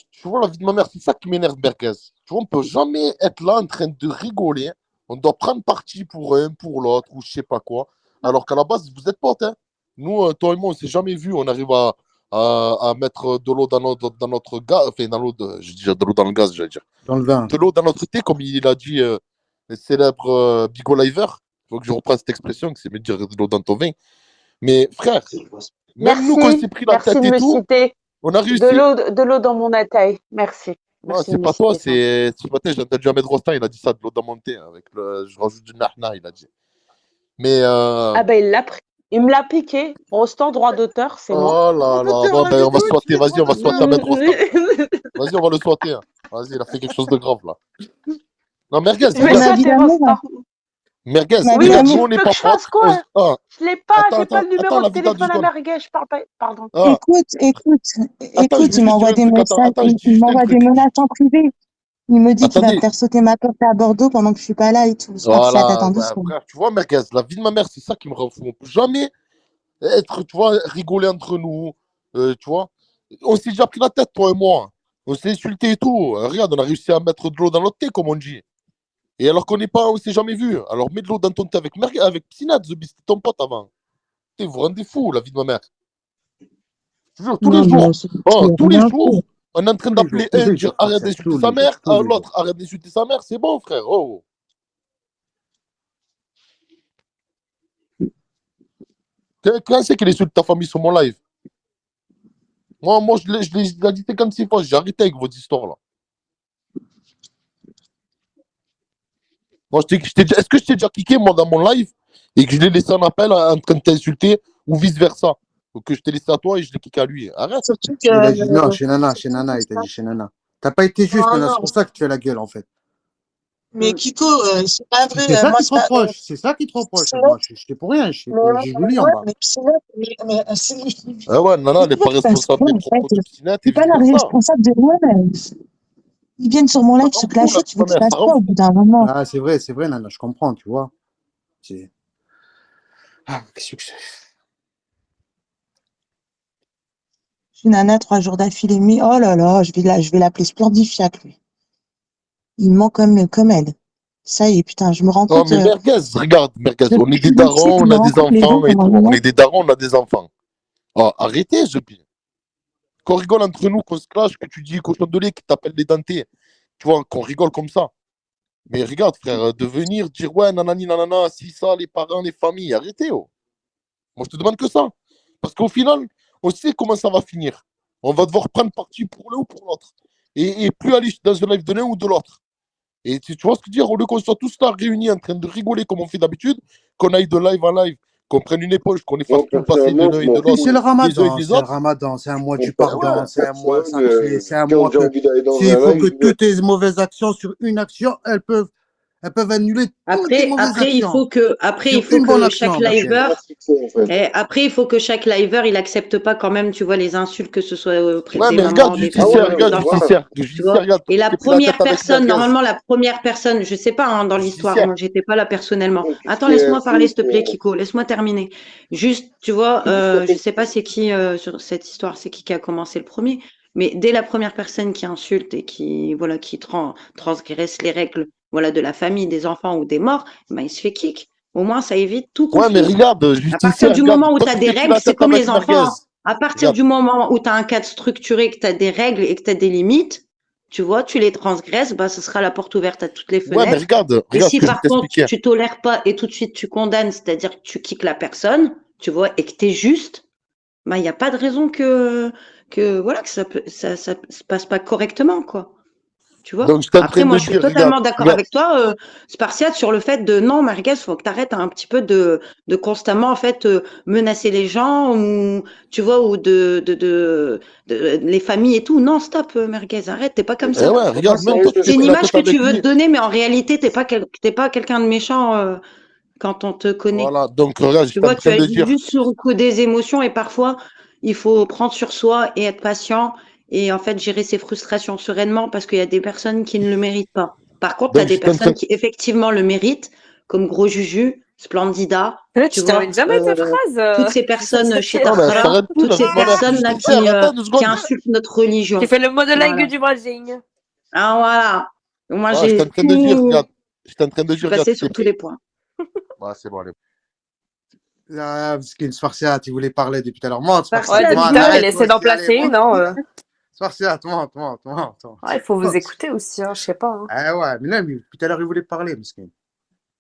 la vie de ma mère, c'est ça qui m'énerve, Bergaz. Tu vois, on peut jamais être là en train de rigoler. On doit prendre parti pour un, pour l'autre, ou je sais pas quoi. Alors qu'à la base, vous êtes potes, hein. Nous, toi et moi, on s'est jamais vu. On arrive à mettre de l'eau dans notre gaz. Enfin, dans l'eau, j'ai déjà de l'eau dans le gaz, j'allais dire. Dans le vin. De l'eau dans notre thé, comme il a dit le célèbre Bigo Liver. Il faut que je reprenne cette expression, que c'est me dire de l'eau dans ton vin. Mais frère, même nous, quand on s'est pris la Merci tête de et me tout, citer. on a réussi. De l'eau dans mon attaque. Merci. Ouais, Merci de c'est me pas toi, citer. c'est ce matin, j'ai entendu Ahmed Rostin, il a dit ça de l'eau dans mon thé, avec je rajoute du nahna, il a dit. Mais Ah ben il l'a pris. Il me l'a piqué. Rostand, droit d'auteur, c'est moi. oh là là, bon, ben, on va swatter, vas-y, on va swatter Ahmed Rostin. Vas-y, on va le swatter. Hein. Vas-y, il a fait quelque chose de grave là. Non, Merguez, Je vais regarde, Ma vie sauter d'amour, Rostand. Merguez, ma Oui, vie regarde, tu nous d'amour. on n'est veux pas que je fasse potes. quoi? Ah, Je l'ai pas, j'ai pas attends, le numéro la de vida, 2 téléphone à secondes. merguez, je parle pas. Pardon. Ah, attends, je Écoute, veux il juste dire m'envoie un des truc, attends, messages, attends, je dis il juste un m'envoie des truc. menaces en privé. Il me dit qu'il va me Attendez, faire sauter ma porte à Bordeaux pendant que je suis pas là et tout. Spartiate, voilà, attends bah, doucement. frère, tu vois, Merguez, la vie de ma mère, c'est ça qui me rend fou. On peut jamais être, tu vois, rigoler entre nous, tu vois. On s'est déjà pris la tête, toi et moi. On s'est insulté et tout. Regarde, on a réussi à mettre de l'eau dans notre thé, comme on dit. Et alors qu'on n'est pas, on s'est jamais vu. Alors mets de l'eau dans ton thé avec Psynat, Zubi, c'était ton pote avant. Vous vous rendez fou, la vie de ma mère. Je te jure, tous les Non, jours, mais c'est tous les rien jours, fait. on est en train d'appeler un, dire arrête d'insulter sa mère, l'autre arrête d'insulter sa mère. C'est bon, frère. Oh. Quand c'est qu'il insulte ta famille sur mon live? Moi je l'ai dit 56 fois, j'ai arrêté avec vos histoires là. Moi, est-ce que je t'ai déjà cliqué moi dans mon live et que je l'ai laissé en appel en train de t'insulter ou vice versa? Ou que je t'ai laissé à toi et je l'ai cliqué à lui. Arrête. Surtout Il a dit non, que... chez Nana, il t'a dit chez Nana. T'as pas été juste, Nana, c'est pour ça que tu fais la gueule en fait. Mais Kiko, c'est pas vrai. C'est ça Moi, qui te c'est pas... reproche, c'est ça qui te reproche. Psynat, Moi, je suis pour rien, j'ai joli en bas. mais Psynat, c'est... Ah ouais, Nana, elle n'est pas Pourquoi tu passes responsable quoi, des en propos fait? de Psynat T'es et pas vice la versa. responsable de moi-même. Ils viennent sur mon Ça live rend se fou, la clasher, vie tu de veux ma que je mère, fasse ça quoi rend au fou. bout d'un moment? Ah, c'est vrai, Nana, je comprends, tu vois. Ah, qu'est-ce que c'est? Je suis Nana 3 jours d'affilée. Mais oh là là, je vais l'appeler Splendifiac, lui. Il ment comme elle. Ça y est, putain, je me rends Non, compte. mais Merguez, regarde, Merguez, on est des Depuis le titre, darons, je on me a rends des compte les gens enfants et comment tout. ils On mentent. est des darons, on a des enfants. Oh, arrêtez, je pille. Qu'on rigole entre nous, qu'on se clash, que tu dis cochon de lait, que t'appelles des dentés. Tu vois, qu'on rigole comme ça. Mais regarde, frère, de venir dire ouais, nanani, nanana, si ça, les parents, les familles, arrêtez, oh. Moi, je te demande que ça. Parce qu'au final, on sait comment ça va finir. On va devoir prendre parti pour l'un ou pour l'autre. Et plus aller dans un live de l'un ou de l'autre. Et tu vois ce que je veux dire? Au lieu qu'on soit tous là réunis en train de rigoler comme on fait d'habitude, qu'on aille de live en live, qu'on prenne une éponge, qu'on efface Moi, tout le passé de personnellement, l'un je et de m'en Puis l'autre, c'est le fous. des uns et ramadan, des c'est le autres. ramadan, c'est un mois du Ben pardon, ouais, c'est un mois personne, sacré, c'est un quand mois j'ai que envie d'aller dans s'il un faut live, que je vais. toutes tes mauvaises actions sur une action, elles peuvent annuler toutes tes mauvaises Après, actions il sur faut une bonne que chaque action, Merguez. liver, En fait. après, il faut que chaque liver, il accepte pas quand même, tu vois, les insultes, que ce soit auprès Ouais, des mais regarde, mamans, des Ah frères, ouais, justicière, non, mais des regarde, enfants, voilà. tu vois. regarde, Et quand tu la t'es pris la tête première avec personne, Merguez, normalement, la première personne, je sais pas, hein, dans l'histoire, justicière. moi, j'étais pas là personnellement. Donc, tout ce Attends, qui est laisse-moi parler, s'il insulte, te plaît, Kiko, laisse-moi terminer. Juste, tu vois, tout ce qui je appelle. sais pas c'est qui, sur cette histoire, c'est qui a commencé le premier, mais dès la première personne qui insulte et qui, voilà, qui transgresse les règles, voilà, de la famille, des enfants ou des morts, ben, il se fait kick. Au moins, ça évite tout Ouais, mais conflit. regarde, À partir justicière, du regarde, moment où tu toi as tu des t'es pris règles, la c'est tête comme avec les enfants, Merguez. hein. À partir Regarde, du moment où tu as un cadre structuré, que tu as des règles et que tu as des limites, tu vois, tu les transgresses, bah, ce sera la porte ouverte à toutes les ouais, mais fenêtres. regarde Et ce si que je vais par contre t'expliquer. tu tolères pas et tout de suite tu condamnes, c'est-à-dire que tu kicks la personne, tu vois, et que tu es juste, bah, il n'y a pas de raison voilà, que ça se passe pas correctement, quoi. Tu vois? Donc, je suis en Après, train moi, de je suis dire, regarde, totalement d'accord regarde. avec toi, Spartiate, sur le fait de non, Merguez, faut que tu arrêtes un petit peu de constamment, en fait, menacer les gens ou, tu vois, ou les familles et tout. Non, stop, Merguez, arrête, t'es pas comme Eh ça. ouais, Moi, regarde, même toi, tu c'est t'es une pris la image tête que tu avec veux te lui. donner, mais en réalité, t'es pas quelqu'un de méchant, quand on te connaît. Voilà, donc regarde, Tu j'étais en vois, tu train de agis dire. juste sur le coup des émotions et parfois, il faut prendre sur soi et être patient et en fait gérer ses frustrations sereinement parce qu'il y a des personnes qui ne le méritent pas. Par contre, tu as Donc, des j'étais en train. personnes qui effectivement le méritent, comme Gros Juju, Splendida, Là, tu tu vois, termines jamais tes phrases. toutes ces C'est ça, personnes chez Non, mais je Takhra, t'arrête plus, toutes là, de ces toute manière. personnes-là Justicière, attends deux qui secondes. insultent notre tu religion. fais le monologue Voilà. du voisin. Ah, voilà. Moi, Ouais, j'étais en train de dire, regarde. J'étais en train je de suis dire, regarde, passée tu t'es sur tous pris. les points. Ouais, c'est bon, allez. Ah, parce qu'il Spartiate, il voulait parler depuis tout à l'heure. Monte, Ouais, Spartiate, Spartiate, depuis monte, tout à l'heure, il arrête, monte. toi essaie d'en aussi, allez, placer une, monte. non. Spartiate, monte. Ouais, il faut vous Monte. écouter aussi, hein, je sais pas. Hein. Ah ouais, mais là, depuis tout à l'heure, il voulait parler, mesquin.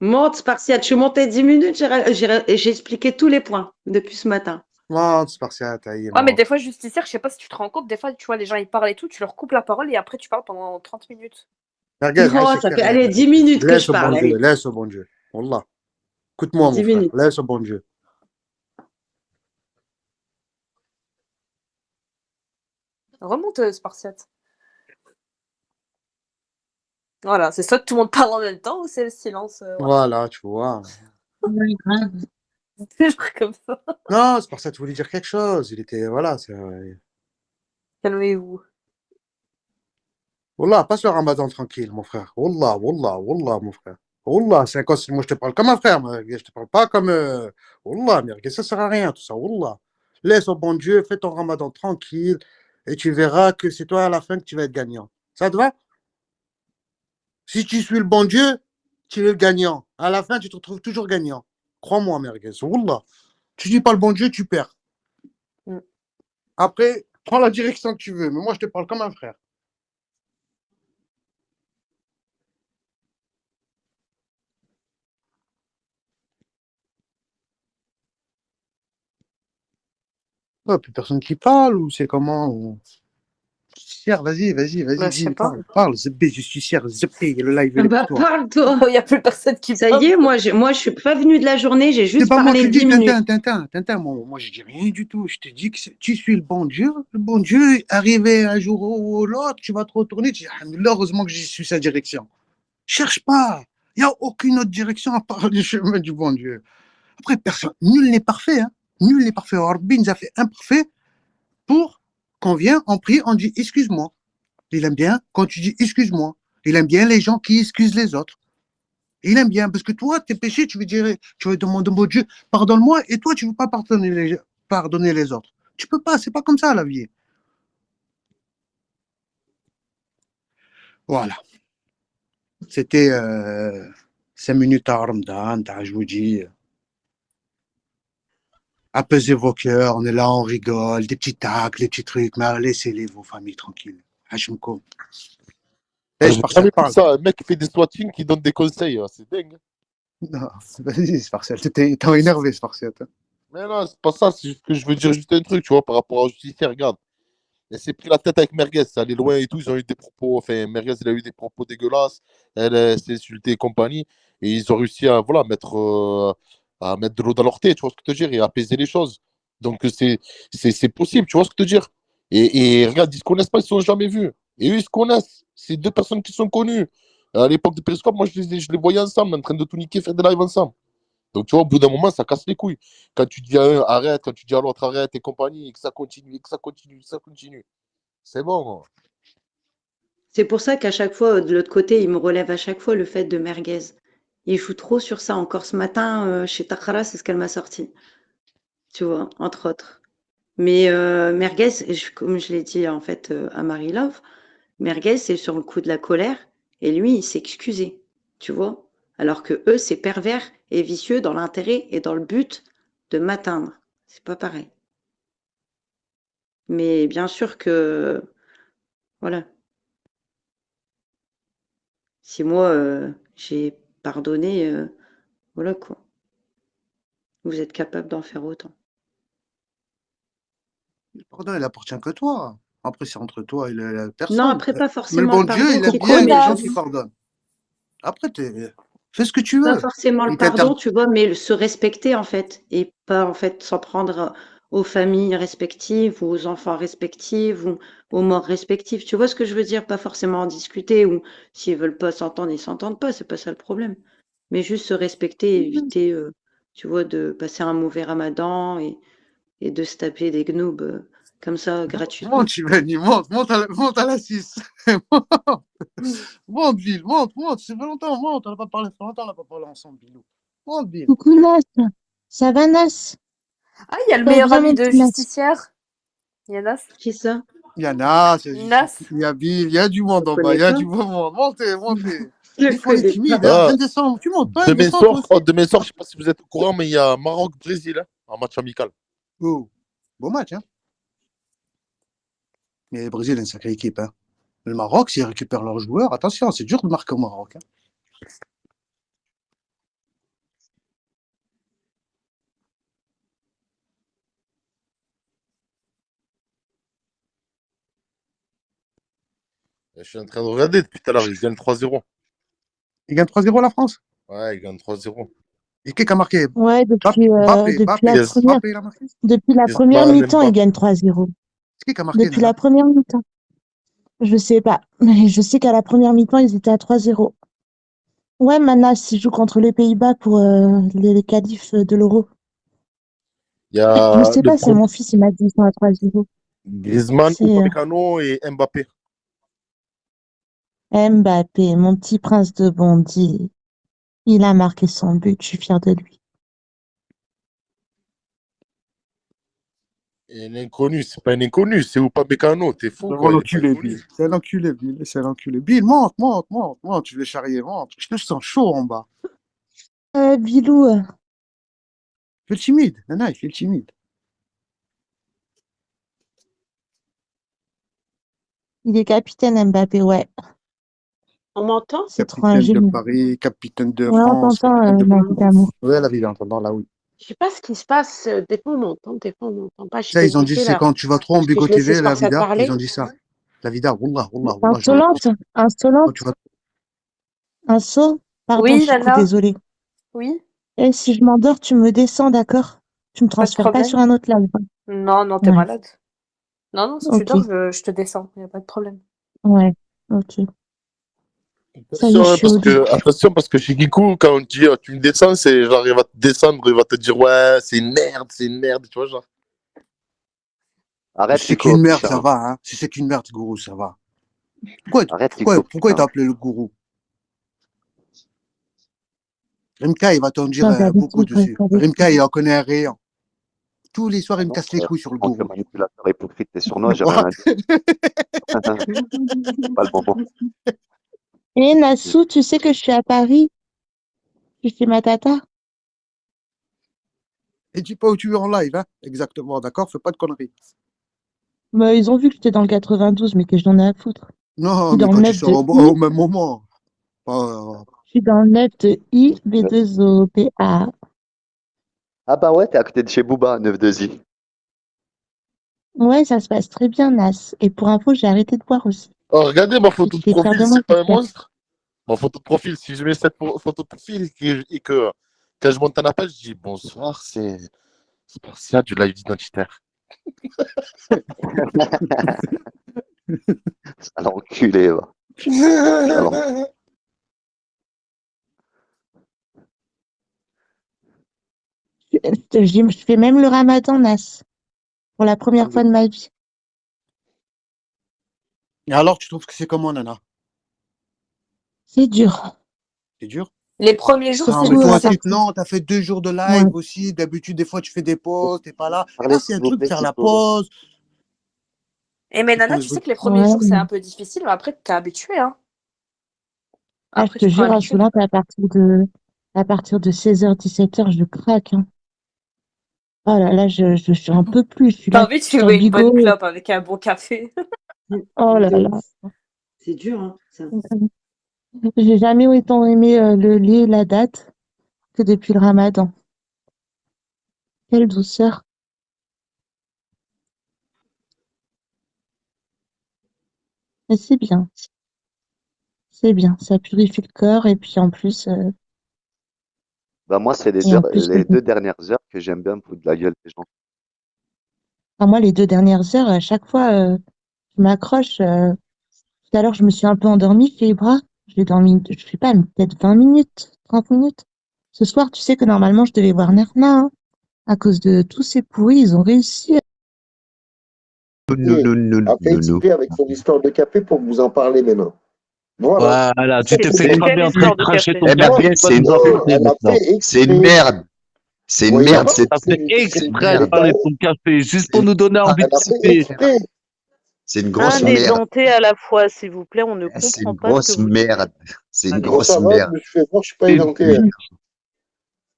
Monte, Spartiate. Je suis montée 10 minutes, j'ai expliqué tous les points depuis ce matin. Monte, Spartiate, aïe, Ouais, mais monte. des fois, justicière, je sais pas si tu te rends compte, des fois, tu vois, les gens, ils parlent et tout, tu leur coupes la parole et après, tu parles pendant 30 minutes. Merguez, Oh, عايشك ça fait, كريم allez, 10 Merguez. minutes que je Laisse au bon parle, Dieu, allez. laisse au bon Dieu. Wallah. Écoute-moi, mon 10 frère. minutes. Laisse au bon Dieu. Remonte, Spartiate. Voilà, c'est soit tout le monde parle en même temps ou c'est le silence. Voilà, tu vois. C'est toujours comme ça. Non, c'est pour ça que tu voulais dire quelque chose. Il était, voilà. Calmez-vous. Wallah, passe le ramadan tranquille, mon frère. Wallah, mon frère. Wallah, c'est un moi je te parle comme un frère, Merguez. Je te parle pas comme. Wallah, Merguez, ça sert à rien, tout ça. Wallah. Laisse au bon Dieu, fais ton ramadan tranquille et tu verras que c'est toi à la fin que tu vas être gagnant. Ça te va? Si tu suis le bon Dieu, tu es le gagnant. À la fin, tu te retrouves toujours gagnant. Crois-moi, Merguez. Wallah. Tu dis pas le bon Dieu, tu perds. Mm. Après, prends la direction que tu veux. Mais moi, je te parle comme un frère. Oh, plus personne qui parle ou c'est comment Justicière, Bah, je sais dis, pas. parle. Zébé, justicière, zébé, le live, il est Bah, pour toi. parle-toi. Il n'y a plus personne qui Ça parle. y est, moi, je suis pas venue de la journée, j'ai C'est juste pas moi qui parlé le dis, 10 minutes. Tintin, moi je dis rien du tout. Je te dis que tu suis le bon Dieu, arrivé un jour ou l'autre, tu vas te retourner, tu dis, Alhamdoulilah, heureusement que j'ai su sa direction. Cherche pas, il n'y a aucune autre direction à part le chemin du bon Dieu. Après, personne, nul n'est parfait, hein. Nul n'est parfait. Rabbi nous a fait imparfait pour qu'on vienne, on prie, on dit excuse-moi. Il aime bien quand tu dis excuse-moi. Il aime bien les gens qui excusent les autres. Il aime bien parce que toi, tes péchés, tu veux demander au Dieu, pardonne-moi, et toi, tu veux pas pardonner les autres. Tu peux pas, c'est pas comme ça la vie. Voilà. C'était 5 minutes à Ramadan, je vous dis. Apaisez vos cœurs, on est là, on rigole, des petits tacs, des petits trucs, mais laissez-les, vos familles, tranquilles. Hachemko. J'ai Je jamais vu parle. ça. Un mec qui fait des swatchings qui donne des conseils. C'est dingue. Non, vas-y, Spartiate. T'es énervé, Spartiate. Mais non, c'est pas ça. C'est juste que je veux dire juste un truc, tu vois, par rapport à Justicier. Regarde. Elle s'est pris la tête avec Merguez. Ça allait loin et tout. Ils ont eu des propos. Enfin, Merguez, elle a eu des propos dégueulasses. Elle s'est insultée et compagnie. Et ils ont réussi à, voilà, à mettre de l'eau dans leur thé, tu vois ce que je veux dire, et apaiser les choses. Donc, c'est possible, tu vois ce que je veux dire. Et regarde, ils se connaissent pas, ils se sont jamais vus. Et eux, ils se connaissent. C'est deux personnes qui sont connues. À l'époque de Periscope, moi, je les voyais ensemble, en train de tout niquer, faire des lives ensemble. Donc, tu vois, au bout d'un moment, ça casse les couilles. Quand tu dis à un, arrête, quand tu dis à l'autre, arrête, et compagnie, et que ça continue, et que ça continue, que ça continue. C'est bon. C'est pour ça qu'à chaque fois, de l'autre côté, il me relève à chaque fois le fait de merguez. Il joue trop sur ça. Encore ce matin, chez Takara, c'est ce qu'elle m'a sorti. Tu vois, entre autres. Mais merguez, comme je l'ai dit en fait à Marie-Love, merguez, c'est sur le coup de la colère. Et lui, il s'est excusé. Tu vois? Alors que eux, c'est pervers et vicieux dans l'intérêt et dans le but de m'atteindre. C'est pas pareil. Mais bien sûr que, voilà, si moi, j'ai pardonné, voilà quoi. Vous êtes capable d'en faire autant. Le pardon, il appartient que toi. Après, c'est entre toi et la Non, personne. après, pas Mais le forcément bon le Dieu, pardon, il aime Kiko, bien mais les gens Hélas. qui juste pardonnent. Après, fais ce que tu pas veux. forcément le Il pardon, t'interdit. tu vois, mais se respecter en fait, et pas en fait s'en prendre aux familles respectives ou aux enfants respectifs ou aux morts respectifs. Tu vois ce que je veux dire? Pas forcément en discuter ou s'ils veulent pas s'entendre, ils s'entendent pas, c'est pas ça le problème. Mais juste se respecter et éviter, tu vois, de passer un mauvais ramadan et de se taper des gnobs comme ça gratuitement. Monte, Chimène, monte à la 6. Monte, Ville, monte. Ça fait longtemps, monte. On n'a pas parlé, ça fait longtemps, on n'a pas parlé ensemble, Bilou. Monte, Ville. Coucou Nas, ça va Nas? Ah, il y a le Ça va meilleur bien ami mon de petit Nas? Justicière. Yanas. Qui ça? Il y en a, Nas. il y a Bill, il y a du monde Je en bas, connais il y a pas. du beau monde. Montez. Je Il faut aller connais pas. timide, hein. Ah, Viens descendre. Tu montes pas, demain descends toi soir, aussi. demain soir, je sais pas si vous êtes au courant, mais il y a Maroc-Brésil, hein, en match amical. Oh, beau match, hein. Mais le Brésil est une sacrée équipe, hein. Le Maroc, s'ils récupèrent leurs joueurs, attention, c'est dur de marquer au Maroc, hein. Je suis en train de regarder depuis tout à l'heure, ils gagnent 3-0. Ils gagnent 3-0 la France. Ouais, ils gagnent 3-0. Et qui a marqué? Ouais, Mbappé, il a marqué. depuis la première Griezmann, mi-temps, ils Mbappé. gagnent 3-0. C'est qui a marqué, Depuis la Nana? première mi-temps. Je sais pas, mais je sais qu'à la première mi-temps, ils étaient à 3-0. Ouais, Manas, ils jouent contre les Pays-Bas pour les qualifs de l'Euro. Il y Je a sais le pas, c'est premier mon fils, il m'a dit ils sont à 3-0. Griezmann, C'est Upamecano et Mbappé. Mbappé, mon petit prince de Bondy. Il a marqué son but, je suis fière de lui. Et l'inconnu, c'est pas un inconnu, c'est Upamecano. T'es fou, Oh, quoi, il est pas l'enculé, inconnu. Bill. C'est un enculé, Bill. C'est un enculé. Bill, monte. Je vais charrier, monte. Je te sens chaud en bas. Bilou, Il fait le timide. Nana, il fait le timide. il est capitaine Mbappé, ouais. On m'entend? C'est trop un Capitaine de génie. Paris, capitaine de Ouais, on France, t'entend, capitaine de ma vie d'amour. Ouais, la vie d'entendant, là, oui. Je sais pas ce qui se passe. Des fois, on m'entend, des fois, on m'entend pas. J'étais Ça, ils ont dit, bloquée c'est là. quand tu vas trop en Parce que je Bigo laissais TV, la Spartiate vida, ils parler. ont dit ça. La vida, wallah, je l'entends. Insolente, Quand insolente, tu vas... inso. Pardon, Oui, Chico, Nana. désolée. Oui, Et si je m'endors, tu me descends, d'accord? Tu me pas de transfères pas sur problème. un autre live. Non, t'es Ouais, malade. Non, si tu ok. dors, je te descends. Y a pas de problème. Ouais, ok. Ça y est, je suis au lit. Attention, parce que chez Kikou, quand on dit tu me descends, c'est genre il va te descendre, il va te dire ouais, c'est une merde, tu vois, genre. Arrête, Si c'est Chico, qu'une merde, ça putain. va, hein. Si c'est qu'une merde, gourou, ça va. Arrête, Chico, Pourquoi il t'a putain. appelé le gourou? Rimka, il va t'en dire J'en avais beaucoup dit, dessus. Rimka, il en connaît rien. Tous les soirs, il me Non, casse les frère. couilles sur le Tant que gourou. manipulateur hypocrite, t'es sournois, j'ai rien à dire. C'est pas le moment. Eh, Nassou, tu sais que je suis à Paris? Je suis chez ma tata. Et dis pas où tu es en live, hein. Exactement, d'accord? Fais pas de conneries. Bah, ils ont vu que j'étais dans le 92, mais que j'en ai à foutre. Je Non, suis mais dans le quand tu 9 sors de au I, même moment. Pas- je suis dans le 9 de I, B2O, PA. Ah bah ouais, t'es à côté de chez Booba, 9-2i. Ouais, ça se passe très bien, Nas. Et pour info, j'ai arrêté de boire aussi. Oh, regardez ma Ce photo qui de fait peur profil, de moi, c'est pas un j'espère. monstre? Ma photo de profil, si je mets cette photo de profil et que quand je monte un appel, je dis bonsoir, c'est Spartia du live identitaire. À l'enculé, va. Alors, Je fais même le ramadan, Nas. Pour la première fois de ma vie. Et alors, tu trouves que c'est comment, Nana? C'est dur. C'est dur? Les premiers jours, Non, c'est mais Surtout toi à aussi, difficile. partir. non, t'as fait 2 jours de Ouais. live aussi. D'habitude, des fois, tu fais des pauses, t'es pas là. parlez Là, c'est s'il un vous truc, plaît, faire s'il la vous plaît. pause. Et mais Les Nana, premiers tu sais jours. que les premiers Ouais. jours, c'est un peu difficile, mais après, t'es habitué, hein. Ah, je Après, te tu prends jure, l'habitude. Assoulante, à partir de 16h, 17h, je craque. Hein. Oh là là, je suis un peu plus. Je suis T'as là envie de sur fumer une bonne Bigo. clope avec un bon café. Oh là De là. ouf. C'est dur, hein, ça. J'ai jamais autant aimé le lait, la date, que depuis le ramadan. Quelle douceur. Mais c'est bien. C'est bien. Ça purifie le corps et puis en plus, Bah moi, c'est et en plus, les 2 dernières heures que j'aime bien me foutre de la gueule des gens. enfin, moi, les 2 dernières heures, à chaque fois, je m'accroche. Tout à l'heure, je me suis un peu endormie, je fais les bras. J'ai dormi, je sais pas, peut-être 20 minutes, 30 minutes. Ce soir, tu sais que normalement, je devais voir Nerna, hein. À cause de tous ces pourris, ils ont réussi. Non, non, non, A fait non, non. exprès avec son histoire de café pour vous en parler maintenant. Voilà. Voilà, tu C'est t'es pour fait ça. cramer Quelle en train de histoire de cracher café? ton Eh ben, café, tu vas c'est nous en Non, parler elle a maintenant. fait c'est une exprès. merde. C'est une Voyez merde. pas, T'as fait c'est exprès de merde. parler de détail. ton café, juste pour C'est nous donner envie Elle de a fait couper. exprès. c'est une Un grosse Voilà. des merde. dentés à la fois, s'il vous plaît. On ne C'est comprend une pas ce que grosse vous dites. merde. C'est une Allez. Bon, grosse ça va, je merde. me suis fait voir, je suis pas Une édenté. pute.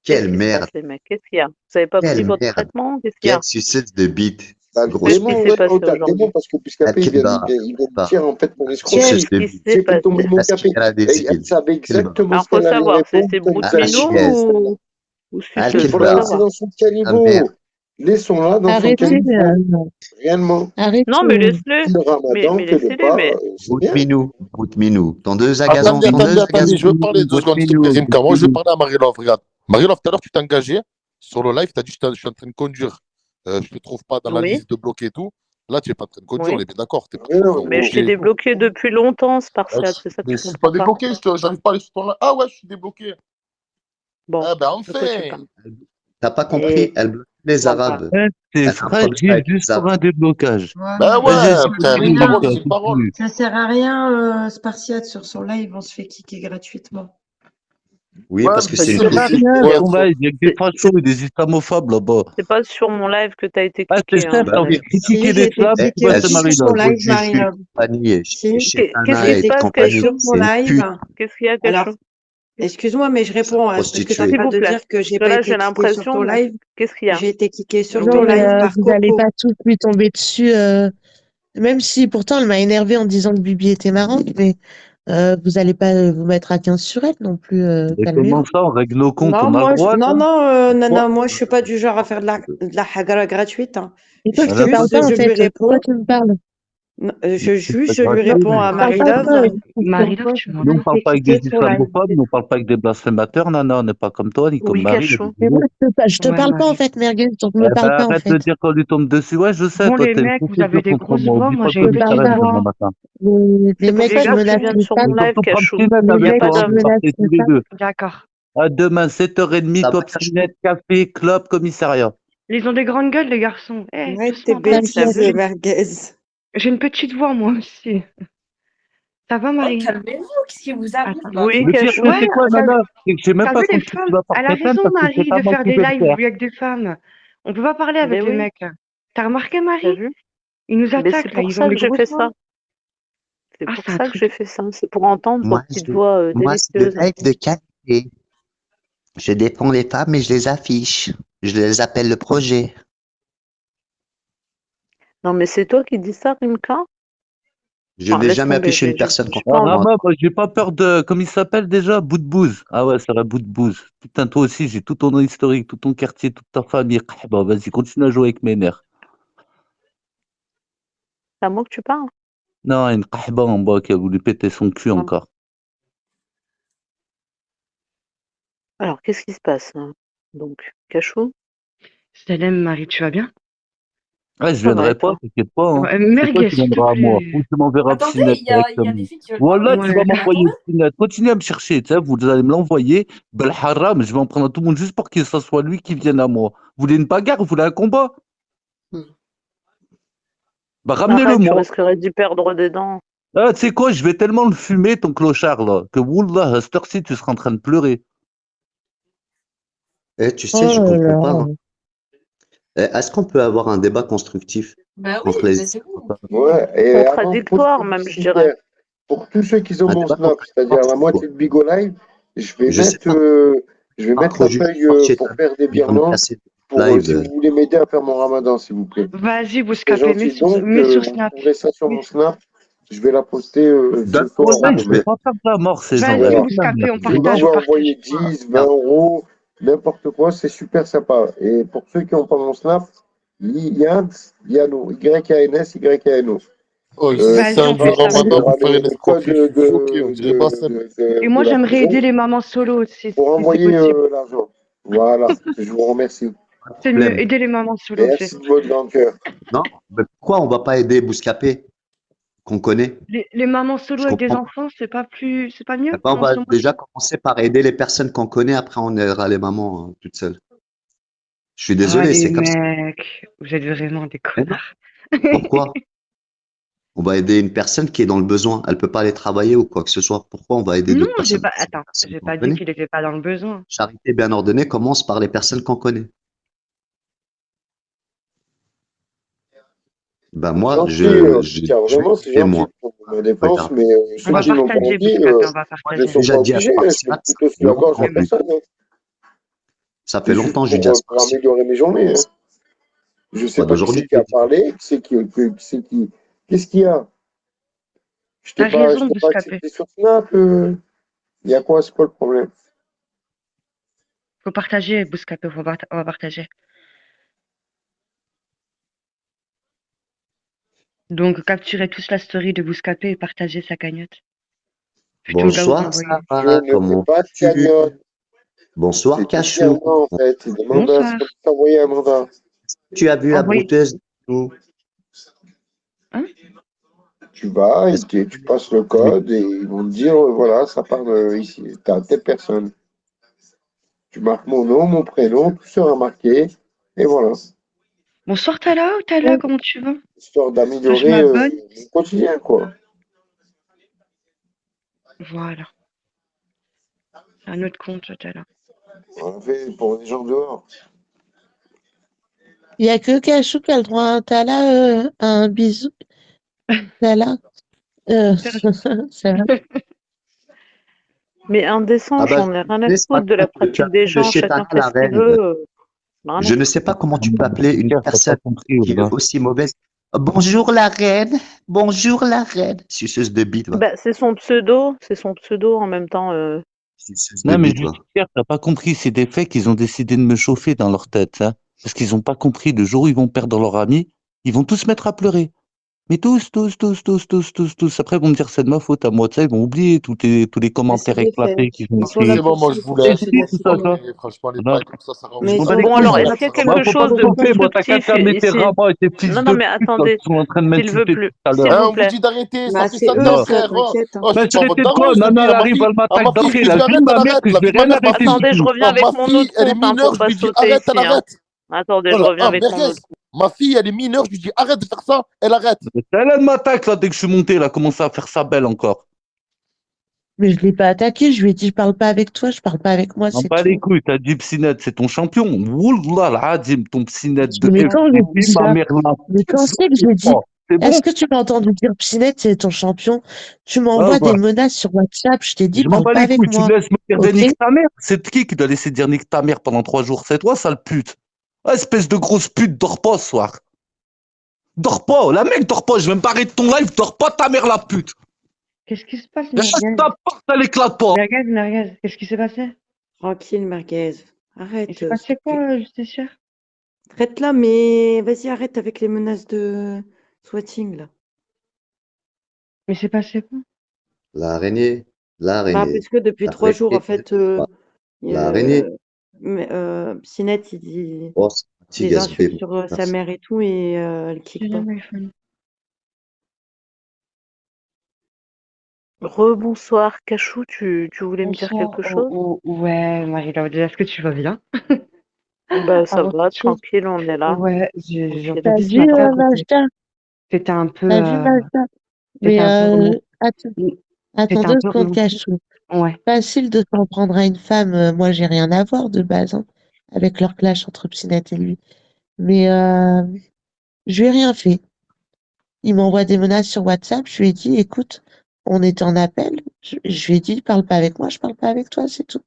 Qu'est-ce Quelle qui se merde. passe, les mecs? Qu'est-ce qu'il y a? Vous n'avez pas pris Quelle votre merde. traitement? Qu'est-ce qu'il y a? Quelle suceuse de bite. T'as le Grosse Qu'est-ce qui démon, s'est ouais, passé oh, t'as le démon aujourd'hui? parce que puisqu'après, Quelle va. il vient me Pas. dire en fait mon Suceuse Qu'est-ce escroquerie. de qui bite. s'est J'ai pris ton passé? mon Parce café. qu'elle a des Et elle idées. savait Quelle va. exactement Alors, ce faut qu'elle allait savoir, répondre. c'est Comme Ah, ça, Broutmino chiaise. ou Ah, il suceuse? quelle faut Faut la va. laisser savoir. dans son Ah, merde. caniveau. Laissons-la dans son Arrêtez, caniveau. Réellement. arrêtez. Non, mais laisse-le. Que le ramadan, Mais que le laissez-les, pas, mais c'est Bout bien. minou. Bout minou. Tondeuse à gazon. Attendez, attendez, Tondeuse à attendez, gazon. je veux parler 2 secondes, s'il te plaît, Rimka. Moi, je veux parler à Marie-Love, regarde. Marie-Love, tout à l'heure, tu t'es engagé sur le live, tu as dit, je suis en train de conduire. Je te trouve pas dans la oui, liste de bloqués et tout. Là, tu n'es pas en train de conduire, on oui. est bien d'accord, tu n'es pas Mais non, Mais je t'ai bloqué et tout. débloqué depuis longtemps, Spartiate, c'est ça que Mais tu je suis comprends pas pas. débloqué, j'arrive pas à aller sur ton live. Ah ouais, je suis débloqué. Bon, Eh ben, de quoi tu enfin. parles? T'as pas compris. Et Elle bloque les voilà. Arabes. Ouais, t'es Elle a un problème fragile avec les juste pour Arabes. un déblocage. Ben Voilà. Vas-y, ouais, c'est Ça sert frère, à une continue, rien. parole, Lucas, c'est une parole. continue. Ça sert à rien, Spartiate, sur son live, on se fait kicker gratuitement. Oui, Ouais, parce que mais Pas c'est du une C'est tout. pas pute. bien, ouais, ton live, il y a que des C'est fachos et des islamophobes là-bas. pas sur mon live que tu as été Ah, c'est kické, ça, hein, Bah t'as ton envie oui. live. de critiquer Si, j'ai été l'islam, Eh, tu vas kickée elle chez aussi suit sur ton Marie-Love. live, Roger et Marie-Love. compagnie, Si, chez Qu'est-ce Anna qui j'ai se et été passe, kickée compagnie. sur Cachou? ton C'est une live. pute, Qu'est-ce qu'il y a, Alors, Cachou? excuse-moi, mais je sa réponds parce que tu prostituée. S'il pas vous de plaît. dire que Parce j'ai que pas là, j'ai été kickée sur ton l'impression. live. Qu'est-ce qu'il y a? J'ai été kickée sur Non, ton Oui. mais live par vous n'allez Coco. pas tous lui tomber dessus. Même si pourtant elle m'a énervé en disant que Bibi était marrante, mais vous n'allez pas vous mettre à 15 sur elle non plus. Et comment Calmez-vous. ça, on règle nos comptes, Non, on a le droit, là? non, Quoi? moi, je suis pas du genre à faire de la hagra gratuite. Hein. Et toi, je te Voilà, parle toi, pas Juste, en je lui fait. Pourquoi réponds. tu me parles? Je lui Non, réponds à je parle pas à Marie-Love. toi. Marie-Laure, tu nous, m'entends? on J'ai parle été pas avec des kickée sur live. islamophobes, nous, on parle pas avec des blasphémateurs, nana, on n'est pas comme toi, ni comme Oui, Marie. Cachou. Mais moi, je te Ouais, parle pas en Marie. fait, merguez, donc Eh me parle ben, pas en arrête de fait. dire qu'on lui tombe dessus. Ouais, je sais, Bon, toi, les t'as une mecs, vous avez procédure des contre grosses moi. voix. Oublie Moi, pas j'ai que une Je te je parle petite t'arrête pas. demain voix. matin. Les C'est pour mecs ça qui Déjà que que me tu lâchent viens le sur sac, mon Donc, live, on prend Cachou. petit net les Il n'y a avec mecs pas toi, qui on me va d'âme. lâchent partir le tous les sac. deux. D'accord. À demain, 7h30, top Cachou. cinet, café, club, commissariat. Ils ont des grandes gueules, les garçons. Eh, Arrête tes doucement quand même. T'as bêtises, vu? J'ai merguez. j'ai une petite voix, moi aussi. Ça va, Oh, Marie? calmez-vous, qu'est-ce qui vous arrive Attends. là? Oui, Le pire, Cachou. Ouais, c'est quoi, t'as nana? C'est que je sais même t'as pas vu les contre qui tu femmes? vas Elle a porter plainte raison, parce que c'est Marie, pas de moi faire qui des vais le lives faire. avec des femmes. On peut pas parler avec Ben les oui, mecs. T'as remarqué, t'as Marie? vu? Ils nous Mais c'est attaquent, là. pour Ils ont ça des que j'ai grosses fait voix. ça. C'est Ah, pour c'est un ça que truc. j'ai fait ça. C'est pour entendre Moi, votre petite voix moi, c'est le délicieuse. live de qualité. Je défends les femmes et je les affiche. Je les appelle le projet. Non, mais c'est toi qui dis ça, Rimka? Je Enfin, vais laisse jamais tomber, appuyer chez une personne j'ai qu'on pas Ah, envie. moi. Rama, moi, j'ai pas peur de. Comment il s'appelle déjà? Bout de bouse. Ah ouais, ça va, bout de bouse. Putain, toi aussi, j'ai tout ton historique, tout ton quartier, toute ta famille. Bon, vas-y, continue à jouer avec mes nerfs. C'est à moi que tu parles? Non, une qahba en bas qui a voulu péter son cul Non. encore. Alors, qu'est-ce qui se passe là? Donc, Cachou? Salam Marie, tu vas bien? Ouais, je Ça va viendrai et pas, toi? t'inquiète pas. Hein. C'est toi Merguez, qui s'il te viendras à moi. plaît. Ou tu m'enverras Attendez, Psynet il y a directement. des filles qui veulent Voilà, parler. tu vas Ouais. Vous m'envoyer m'entendez? Psynet. Continuez à me chercher, tu sais, vous allez me l'envoyer. Belharam, je vais en prendre à tout le monde juste pour que ce soit lui qui vienne à moi. Vous voulez une bagarre? Vous voulez un combat? Bah, ramenez-le Arrête, tu moi. risquerais d'y perdre des dents. Ah, tu sais quoi, je vais tellement le fumer, ton clochard, là, que Wallah, à cette heure-ci, tu seras en train de pleurer. Eh, tu sais, je Oh là comprends pas. là. Hein. Eh, est-ce qu'on peut avoir un débat constructif Bah entre oui, les... bah c'est bon. Ouais, et avant de poser Contradictoire, une même, je dirais. publicitaire, pour tous ceux qui ont Un mon débat Snap, constructif, c'est-à-dire la c'est quoi? moitié de Bigo Live, Je sais pas. je vais Pas mettre trop la juste feuille par chez pour ta faire des il va me virements casser pour le live. si vous voulez m'aider à faire mon ramadan, s'il vous plaît. Vas-y, vous C'est scapez, gentil. Donc, mets sur vous Snap. trouverez ça sur Mets- mon Snap. Je vais la poster ce D'accord, soir ou ouais, je vais demain. pas faire de la mort, ces gens, Vas-y, c'est Voilà. vous de la scapez, on merde. Vous partage, pouvez on partage. envoyer 10, 20 euros, n'importe quoi, c'est super sympa. Et pour ceux qui n'ont pas mon Snap, Yann, Yano, Y-A-N-S, Y-A-N-O. Oh, c'est Vas-y, un on du fait ça. Il y ramadan, vous aura faire une le code escroquerie. Je suis choqué, on dirait Bassem. Et de moi, la j'aimerais aider maison les mamans solo aussi, pour si c'est envoyer possible. l'argent. Voilà, je vous remercie. Pas de C'est mieux, problème. aider les mamans solo aussi. Merci de votre grand cœur. Non, mais pourquoi on va pas aider Bouscapé, qu'on connaît? Les mamans solo Je avec des comprends. enfants, c'est pas Eh mieux ben, on en va ce moment? déjà commencer par aider les personnes qu'on connaît, après on aidera les mamans hein, toutes seules. Je suis Oh, désolé, les c'est comme ça. mecs, vous êtes vraiment des Mais non, connards. pourquoi? On va aider une personne qui est dans le besoin. Elle peut pas aller travailler ou quoi que ce soit. Pourquoi on va aider Non, d'autres personnes? C'est des personnes j'ai qu'on pas dit connaît. qu'il était pas dans le besoin. Charité bien ordonnée commence par les personnes qu'on connaît. Ben C'est moi, gentil, en tout cas, je vais vraiment, c'est aider gentil moi. pour ma défense, Regarde. mais On ceux va qui n'ont pas partager, envie, Bouscapé, on va Moi, ne j'ai partager. sont déjà pas dit à obligés. Hein, je mets le Spartiate couteau sous de la gorge à rentrer. personne. Hein. Ça C'est fait juste longtemps que je dis à pour Spartiate. améliorer mes journées. Hein. Je ne sais Pas pas qui c'est d'aujourd'hui, qui je a l'ai dit. parlé, qui c'est qui c'est qui. Qu'est-ce qu'il y a? T'as Je raison, t'ai pas Bouscapé. accepté sur Snap. Il y a quoi? C'est quoi le problème? Faut partager, Bouscapé, on va partager. Donc, capturez tous la story de Bouscapé et partagez sa cagnotte. Plutôt là où Bonsoir, l'envoyer. Je Sarah. ne fais Comment pas de vas-tu? cagnotte. Bonsoir, C'est des Cachou. virements, en fait. C'est des mandats. C'est Bonsoir. comme si t'envoyais un mandat. Tu as vu la Envoyez. brouteuse? Tout. Hein? Tu vas, Est-ce que tu passes le code et ils vont te dire, voilà, ça part de ici. T'as telle personne. Tu marques mon nom, mon prénom, tout sera marqué. Et voilà. Bonsoir, Tala, comment tu vas? Histoire Sache d'améliorer ma bonne. mon quotidien, quoi. Voilà. Un autre compte, Tala. On fait pour les gens dehors. Il n'y a que Cachou qui a le droit à un Tala, un bisou. Tala. Ça va. Mais indécent, Ah bah, j'en ai rien à je sais pas foutre de la comment tu pratique des appelles de gens. chez Chacun Tana fait la ce qu'il reine. veut. Rien à Je ne foutre. sais pas comment tu peux appeler une Pierre, t'as personne pas compris, qui est là. aussi mauvaise. Bonjour la reine. Bonjour la reine. Suceuse de bite, va. Bah, c'est son pseudo en même temps. Suceuse de Non, mais bite, je va. dis, Pierre, t'as pas compris, c'est des faits qu'ils ont décidé de me chauffer dans leur tête, hein. Parce qu'ils ont pas compris, le jour où ils vont perdre leur ami, ils vont tous se mettre à pleurer. Mais tous. Après, ils vont me dire, c'est de ma faute à moi, tu sais, ils vont oublier tous les Mais c'est commentaires des faits. éclatés qu'ils ont Ils sont C'est là écrits. bon, pour moi ça, je vous pour Et laisse. chercher de si, la tout ça, Franchement, ça. sympathie. franchement, les Voilà. bails comme ça rend Je Mais m'en fou. bats ils les sont Bon, là couilles, alors, pour moi. est-ce ça, qu'il y a pour Moi, quelque faut pas chose me de chauffer, moi, t'as qu'à constructif calmer tes ici? rabats et tes fils Non, de non, mais pute, là, attendez, qui sont en train de s'il vous m'insulter plaît, depuis tout à l'heure. s'il Hein, vous on vous plaît. dit d'arrêter, ça Bah, fait c'est 7 eux, ans, Non. ça, frère. Oh, t'inquiète. Hein. oh, je Mais suis pas votre j'arrêtais de daron, quoi? je veux Nana, dire, elle ma arrive, fille, elle à m'attaque ma fille, je d'entrée, lui là. dis Je dis, arrête, elle ma mère, arrête. que je La vais vie de ma rien mère, ma arrêter fille. du Attendez, je tout. reviens Ah, avec ma mon fille, autre elle est compte, hein, mineure, faut je pas lui dis sauter arrête, elle ici, hein. arrête. Attendez, je Voilà. reviens Ah, avec mon merguez, autre compte. ma fille, elle est mineure, je lui dis arrête de faire ça, elle arrête. Elle m'attaque, là, dès que je suis monté, elle a commencé à faire sa belle encore. Mais je l'ai pas attaqué, je lui ai dit, je parle pas avec toi, je parle pas avec moi, Non, c'est pas les tout. couilles, t'as dit Psinet, c'est ton champion. Wallah, l'Adim, ton Psinet de Mais quand j'ai dit FTP, ma ça, mère l'a mais quand fait, c'est que j'ai dit, c'est est-ce bon? que tu m'as entendu dire Pinette, c'est ton champion? Tu Ah, m'envoies des voilà. menaces sur WhatsApp, je t'ai dit, Je m'en parle bats pas les avec couilles, tu moi. laisses me dire des Ok? nique ta mère. C'est qui doit laisser dire nique ta mère pendant 3 jours? C'est toi, sale pute. Ah, espèce de grosse pute, dors pas ce soir. Dors pas, la mec dors pas, je vais me barrer de ton live, dors pas ta mère la pute. Qu'est-ce qui se passe, Laisse Merguez? ta porte, elle éclate pas. Merguez, qu'est-ce qui s'est passé? Tranquille, merguez. Il Arrête, s'est s'il passé te plaît. quoi, justicière? Traite-la, mais vas-y, arrête avec les menaces de swatting, là. Mais c'est passé quoi? L'araignée, Bah, l'araignée, puisque depuis 3 jours, en l'araignée, fait, l'araignée. Psynet, il Oh, c'est des fatigue, insultes SB. sur sa Merci. mère et tout, et elle J'ai kick pas. jamais eu fun. Rebonsoir, Cachou, tu voulais me dire Bonsoir. quelque chose? Ouais, Marie-Laure, est-ce que tu vas bien? Bah ça Avant va, toute chose. tranquille, on est là. Ouais, j'ai Tranquille. T'as entendu ce vu, matin Majda? t'étais un peu, T'as vu, Majda? t'étais Mais un peu remonté. attends T'étais un 2 peu secondes, remonté. Cachou. Ouais. Facile de s'en prendre à une femme. Moi, j'ai rien à voir de base, hein, avec leur clash entre Psynet et lui. Mais je lui ai rien fait. Il m'envoie des menaces sur WhatsApp. Je lui ai dit, écoute, on était en appel. Je lui ai dit, parle pas avec moi, je parle pas avec toi, c'est tout.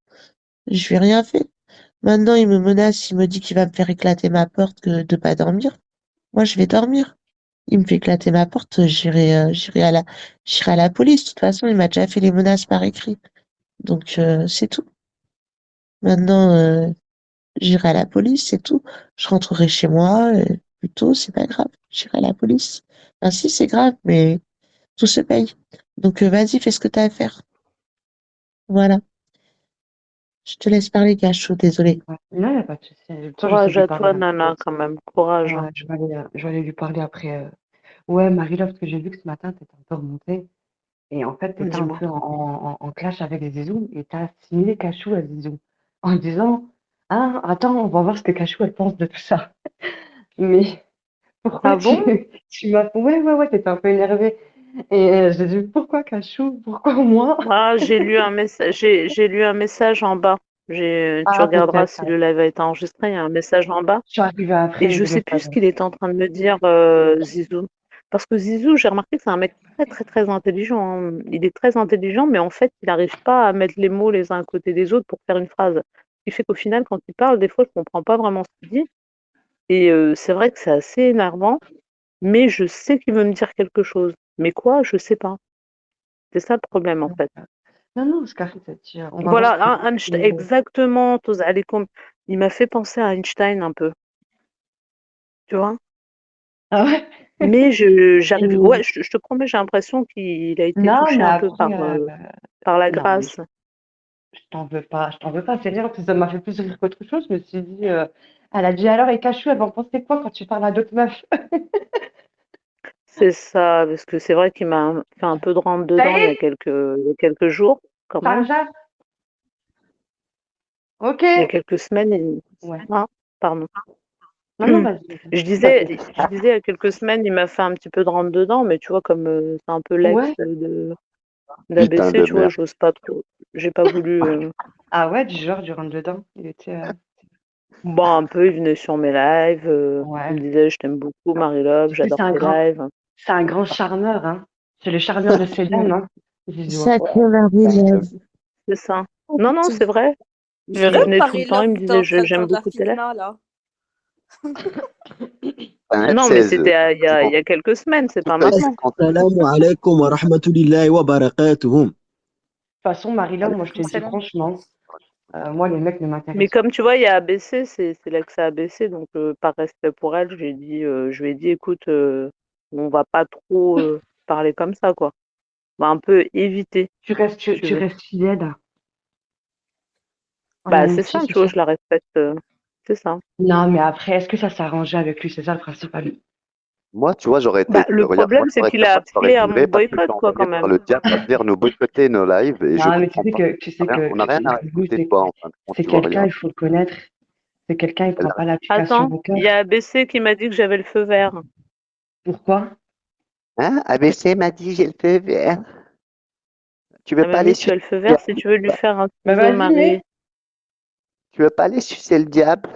Je lui ai rien fait. Maintenant, il me menace, il me dit qu'il va me faire éclater ma porte, que de pas dormir. Moi, je vais dormir. Il me fait éclater ma porte, j'irai à la police. De toute façon, il m'a déjà fait les menaces par écrit. Donc, c'est tout. Maintenant, j'irai à la police, c'est tout. Je rentrerai chez moi, plus tôt, c'est pas grave. J'irai à la police. Enfin, si, c'est grave, mais tout se paye. Donc, vas-y, fais ce que t'as à faire. Voilà. Je te laisse parler, Cachot, désolé. Ouais. Non, il n'y a pas de souci. De toute façon, j'essaie de Courage lui à parler toi, un peu. Nana, quand même. Courage. Ouais, je vais aller lui parler après. Ouais, Marie-Laure, parce que j'ai vu que ce matin, t'étais un peu remontée. Et en fait, t'étais un Dis-moi. peu en clash avec Zizou et t'as assimilé Cachou à Zizou. En disant, ah, attends, on va voir ce que Cachou, elle pense de tout ça. Mais pourquoi Ah bon? tu m'as... Ouais, t'étais un peu énervée. Et j'ai dit, pourquoi Cachou? Pourquoi moi? Ah, j'ai lu un message, j'ai lu un message en bas. Tu Ah, regarderas peut-être. si le live a été enregistré, il y a un message en bas. Je suis arrivée après, Et mais je je l'ai sais pas plus ce vu. qu'il est en train de me dire, Zizou. Parce que Zizou, j'ai remarqué que c'est un mec très, très, très intelligent, hein. Il est très intelligent, mais en fait, il n'arrive pas à mettre les mots les uns à côté des autres pour faire une phrase. Ce qui fait qu'au final, quand il parle, des fois, je comprends pas vraiment ce qu'il dit. Et c'est vrai que c'est assez énervant, mais je sais qu'il veut me dire quelque chose. Mais quoi, je sais pas. C'est ça le problème, en fait. Non, Scarlett, elle dit, on va voir Voilà, ce que... Exactement, Toz Alekoum. Il m'a fait penser à Einstein un peu, tu vois. Ah ouais? Mais j'arrive, ouais, je te promets, j'ai l'impression qu'il a été Non, touché mais un peu après, par la non, mais grâce. je t'en veux pas, c'est rire, parce que ça m'a fait plus rire qu'autre chose. Je me suis dit, elle a dit alors, et Cachou, elle va en penser quoi quand tu parles à d'autres meufs? C'est ça, parce que c'est vrai qu'il m'a fait un peu de rentre dedans Saïd, il y a quelques jours, quand même. Tarja, ok. Il y a quelques semaines, Ouais. ah, pardon. Non, vas-y. Je disais, il y a quelques semaines, il m'a fait un petit peu de rentre dedans, mais tu vois, comme c'est un peu l'ex Ouais. Putain d'ABC, de tu vois, merde. j'ose pas trop. J'ai pas voulu. Ah ouais, du genre, du rentre dedans. Il était. Bon, un peu, il venait sur mes lives, il Ouais. me disait: «Je t'aime beaucoup Marie-Love, Tu sais, j'adore tes lives». c'est un grand charmeur, hein. C'est le charmeur de Céline, hein. Zizou, hein. Sacré Marie-Love. C'est ça. Non, non, c'est vrai. Il Il venait tout le temps, il Marie-Love, me où t'es en disait: train de «J'aime faire de la beaucoup tes lives». fitna, là. Un Non, mais F16. c'était il y a quelques semaines, c'est pas maintenant. Assalamu alaikum wa rahmatullahi wa barakatuhum. De toute façon, Marie-Laure, moi, je te dis Salam. franchement, moi, les mecs ne Mais m'intéressent comme tu vois, il y a ABC, c'est l'ex à ABC, donc par respect pour elle, je lui ai dit: «Écoute, on va pas trop, parler comme ça, quoi. On va un peu éviter, Tu restes, si tu tu veux». restes fidèle en Bah, c'est amitié, ça, c'est tu vois, ça? je la respecte, c'est ça. Non, mais après, est-ce que ça s'est arrangé avec lui? C'est ça le principal. Moi, tu vois, j'aurais Bah, été. le Regarde, moi, problème, c'est j'aurais qu'il été a moi, je t'aurais appelé à mon viré parce que je boycott, suis quoi, quand envoyé par même. le diable à venir nous boycotter nos lives et je Non, mais tu comprends sais pas. que, tu sais On n'a que rien à Zizou, écouter de toi, en fin de compte, c'est tu vois, quelqu'un, regarde. il faut le connaître. C'est quelqu'un, il prend pas l'application Attends, au cœur. il y a ABC qui m'a dit que j'avais le feu vert. Pourquoi? Hein? ABC m'a dit j'ai le feu vert. Tu veux Elle pas m'a aller dit: «Tu sucer as le feu le vert si diable? tu veux lui faire un Bah ciseau, vas-y, Marie». mais Tu veux pas aller sucer le diable?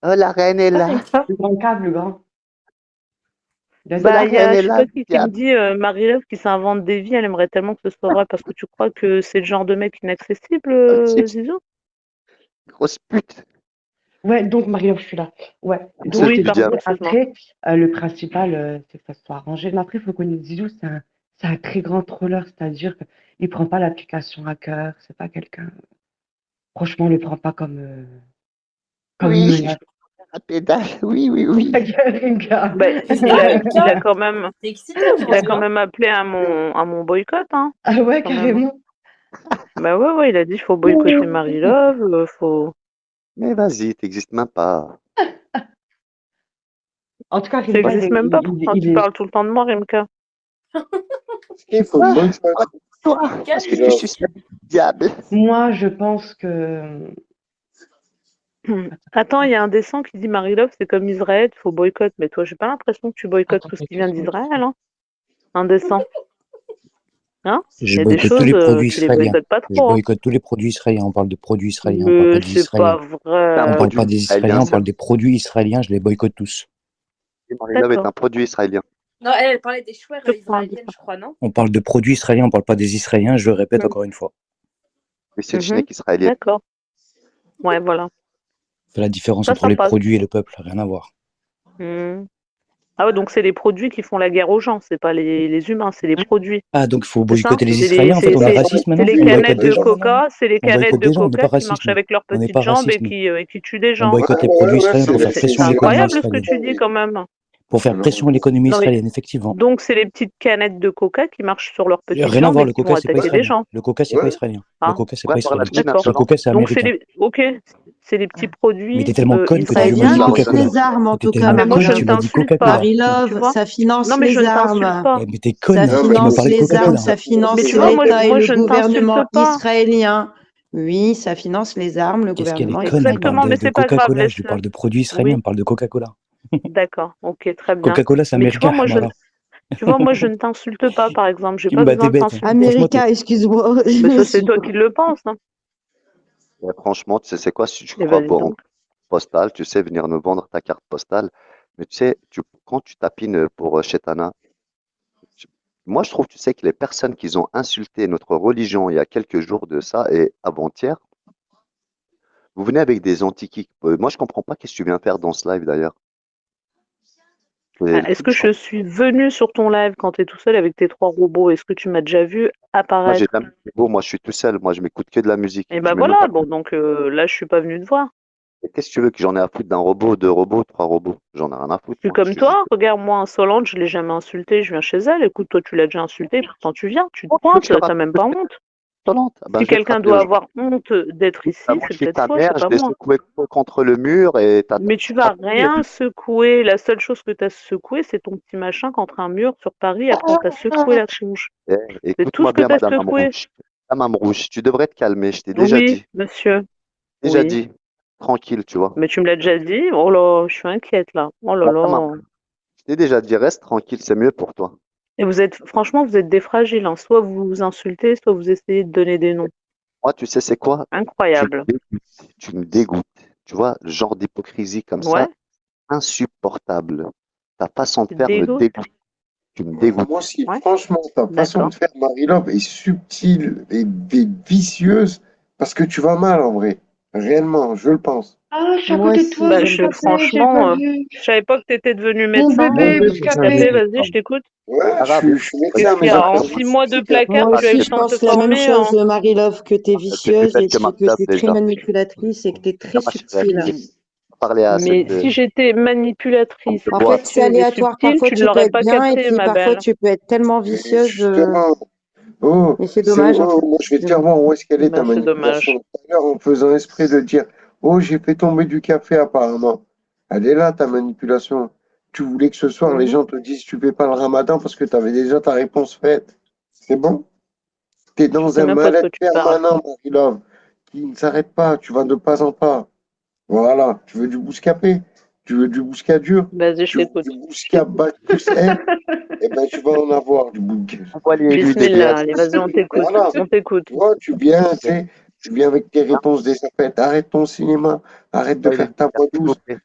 Oh, la reine est ça, là. c'est le grand câble, le grand. Oh, Bah, la Vas-y. il y reine a est je sais là, pas le qui me diable. dit, Marie-Love qui s'invente des vies, elle aimerait tellement que ce soit vrai parce que tu crois que c'est le genre de mec inaccessible, Oh, Zizou? grosse pute. Ouais, donc Marie-Laure, je suis là. Ouais, C'est donc ce je que te je dis pardon, à disais, excuse-moi. après, le principal, c'est que ça soit arrangé. Mais après, il faut connaître Zizou, c'est un très grand troller, c'est-à-dire qu'il prend pas l'application à cœur, c'est pas quelqu'un. Franchement, il le prend pas comme une Oui, je menace. la pédale. Oui, oui, oui. Ringa. Bah, il a, il a quand même, T'es excité il a aujourd'hui, quand hein? même appelé à mon boycott, hein, Ah ouais, quand même. carrément. Bah ouais, il a dit faut boycotter Marie-Love, faut. Mais vas-y, t'existes même pas. En tout cas, Ça Rimka, existe même pas, pourtant tu parles tout le temps de moi, Rimka. Est-ce qu'il faut Ah, boycotter toi, parce que tu Marie-Love? suces la bite du diable. Moi, je pense que. Attends, il y a un dessin qui dit Marie-Love, c'est comme Israël, il faut boycott. Mais toi, j'ai pas l'impression que tu boycottes Attends, tout ce mais qui vient qu'est-ce que d'Israël, hein. Un dessin. Hein? Il Je y a des boycotte tous choses, les produits tu les israéliens. boycottes pas Je trop, hein. boycotte tous les produits israéliens. On parle de produits israéliens, on parle pas Mais des c'est pas Israéliens. C'est un On vrai. parle produit pas des israélien, Israéliens, on c'est parle des produits israéliens, je les boycotte tous. Marie-Love est un D'accord. produit israélien. Non, elle parlait des chouères Je prends un israéliennes, je crois, non? On parle de produits israéliens, on parle pas des Israéliens, je le répète encore une fois. Mais c'est une Mhm. schneck israélienne. D'accord. Ouais, voilà. C'est la différence Ça entre les passe. produits et le peuple, rien à voir. Hmm. Ah ouais, donc c'est les produits qui font la guerre aux gens, c'est pas les humains, c'est les produits. Ah, donc il faut C'est ça? boycotter les C'est Israéliens, en fait, on est raciste maintenant? les On canettes boycotte des de gens maintenant? coca, c'est les On canettes boycotte de des gens, on n'est pas coca qui raciste, marchent nous. avec leurs On n'est petites pas jambes raciste, nous. et qui tuent des On gens. boycotte les produits israéliens pour Mais faire c'est pression à l'économie incroyable ce que israélienne. tu dis quand même. Pour faire pression à l'économie Non mais israélienne, effectivement. donc c'est les petites canettes de coca qui marchent sur leurs petites Rien à jambes voir, et le qui vont coca, c'est pas attaquer des israélien. gens. Le coca, c'est pas israélien. Le Hein? coca, c'est Ouais, pas par la israélien. Chine, D'accord. Le coca, c'est Donc c'est américain. les petits Mais t'es produits tellement conne que tu Ça dis, moi, je dis israéliens. finance Coca-Cola. les armes, en Mais t'es tout cas, Ah mais tellement moi je conne, ne tu m'as dit t'insulte pas, Coca-Cola. tu Marie-Love, vois? ça finance Non mais je les ne t'insulte armes. pas. Mais t'es Ça conne, tu m'as finance parlé de les armes, Coca-Cola. ça Mais finance tu vois, l'État et moi le je ne t'insulte gouvernement pas. israélien. Oui, ça finance les armes, le Qu'est-ce qu'elle est gouvernement conne, elle parle Exactement, israélien. mais de c'est pas grave, Coca-Cola. Je lui laisse-le. parle de produits israéliens, Oui, elle parle de Coca-Cola. d'accord, ok, très bien. Coca-Cola, c'est Mais tu vois, américain, voilà. moi je ne t'insulte pas, par exemple, j'ai Tu me pas bats des besoin de bêtes. t'insulter. Franchement, t'es. America, excuse-moi. Mais ça c'est toi qui le penses, hein. Ouais, franchement, tu sais, c'est quoi, si tu Eh crois ben dis bon, en donc. postale, tu sais venir nous vendre ta carte postale, mais tu sais, quand tu tapines pour Chetana, tu- moi je trouve, tu sais, que les personnes qui ont insulté notre religion il y a quelques jours de ça et avant-hier, vous venez avec des antiquités. Moi je comprends pas qu'est-ce que tu viens faire dans ce live d'ailleurs. C'est le Est-ce truc que sans- je suis venue sur ton live quand tu es tout seul avec tes 3 robots? Est-ce que tu m'as déjà vu Moi j'ai apparaître? jamais beau, moi je suis tout seul, moi je m'écoute que de la musique. Et Je ben mets même voilà, pas. bon donc là je suis pas venue te voir. Et qu'est-ce que tu veux que j'en ai à foutre d'un robot, deux robots, trois robots? J'en ai rien à foutre, Je suis moi. Je comme suis juste. toi, regarde-moi insolente, je l'ai jamais insultée, je viens chez elle. Écoute, toi tu l'as déjà insultée, pourtant tu viens, tu te Oh, tu veux que pointes, je te t'as rappelle même pas honte. insolente? Ah ben, Si je vais te quelqu'un rappeler doit aujourd'hui. avoir honte d'être Bah, ici, moi, je c'est suis peut-être ta toi, mère, c'est je pas l'ai moi. secoué contre le mur et t'as Mais tu te vas rappelles, rien secouer. La seule chose que tu as secoué, c'est ton petit machin contre un mur sur Paris. Après, on t'a secoué la tronche. Eh, C'est tout écoute-moi ce que bien, tu as Madame secoué. Amrouche. Madame Amrouche, tu devrais te calmer, je t'ai déjà Oui, dit. monsieur. Déjà Oui. dit. Tranquille, tu vois. Mais tu me l'as déjà dit. Oh là, je suis inquiète là. Oh là Madame là. Amrouche, je t'ai déjà dit, reste tranquille, c'est mieux pour toi. Et franchement, vous êtes des fragiles, hein. Soit vous vous insultez, soit vous essayez de donner des noms. Moi, tu sais, c'est quoi? Tu me Incroyable. dégoûtes. Tu me dégoûtes. Tu vois, le genre d'hypocrisie comme Ouais, ça, insupportable. Ta façon de tu te faire me dégoûtes. dégoûte. Tu me dégoûtes. Moi aussi, Ouais, franchement, ta façon d'accord. de faire, Marie-Love, est subtile et vicieuse parce que tu vas mal en vrai. Réellement, je le pense. Ah, je suis à Moi côté de toi, aussi, Bah, Bouscapé, j'ai pas franchement, vu. je savais pas que tu étais devenu Mon médecin. bébé, Ouais, Bouscapé, Bouscapé. vas-y, je t'écoute. ouais, Arabe, je suis Qu'est-ce médecin, qu'il mais y j'ai a? pas En de 6 mois de certificat. placard, moi tu as eu aussi, le je temps de te pense la même former, chose, hein? Marie-Love, que t'es c'est plus vicieuse belle et que que Magdaf t'es très déjà. manipulatrice et que t'es très Ma chérie, subtile. parler à Mais cette si j'étais manipulatrice, En fait, c'est vicieuse et aléatoire. subtile, Parfois, tu ne tu peux l'aurais être pas bien et capté, puis ma parfois, belle. tu peux être tellement Et vicieuse. justement, oh, Et c'est dommage, en fait. moi je vais te Mais faire bon. voir où est-ce qu'elle est ta Ben, c'est manipulation. dommage. Tout à l'heure, en faisant esprit de dire, oh, j'ai fait tomber du café apparemment. Elle est là, ta manipulation. Tu voulais que ce soir, les Mhm. gens te disent, tu fais pas le ramadan parce que tu avais déjà ta réponse faite. C'est bon? Tu es Je dans sais un même pas de quoi mal-être tu parles. permanent, Marie-Love, qui ne s'arrête pas. Tu vas de pas en pas. Voilà. Tu veux du bouscapé? Tu veux du bousca dur? Vas-y, je Tu veux t'écoute. du bousca bac plus L? Eh ben, tu vas en avoir du bousca. envoie les élus des Bismillah, gaz. allez, vas-y, on t'écoute. Voilà. On t'écoute. Tu vois, tu viens, tu sais, tu viens avec tes réponses des faites. Arrête ton cinéma. Arrête de Envoie les faire ta voix s'il vous douce. plaît.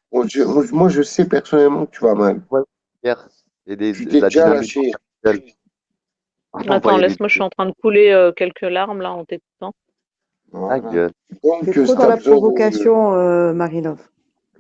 Moi, je sais personnellement que tu vas mal. Envoie des lumières et Tu de t'es la déjà dynamite lâché. dans ta gueule. Attends, Envoyez les laisse-moi, je suis en train de couler quelques larmes là en t'écoutant. ta Voilà. gueule. T'es Donc, trop si tu dans as la besoin provocation, Marie-Love.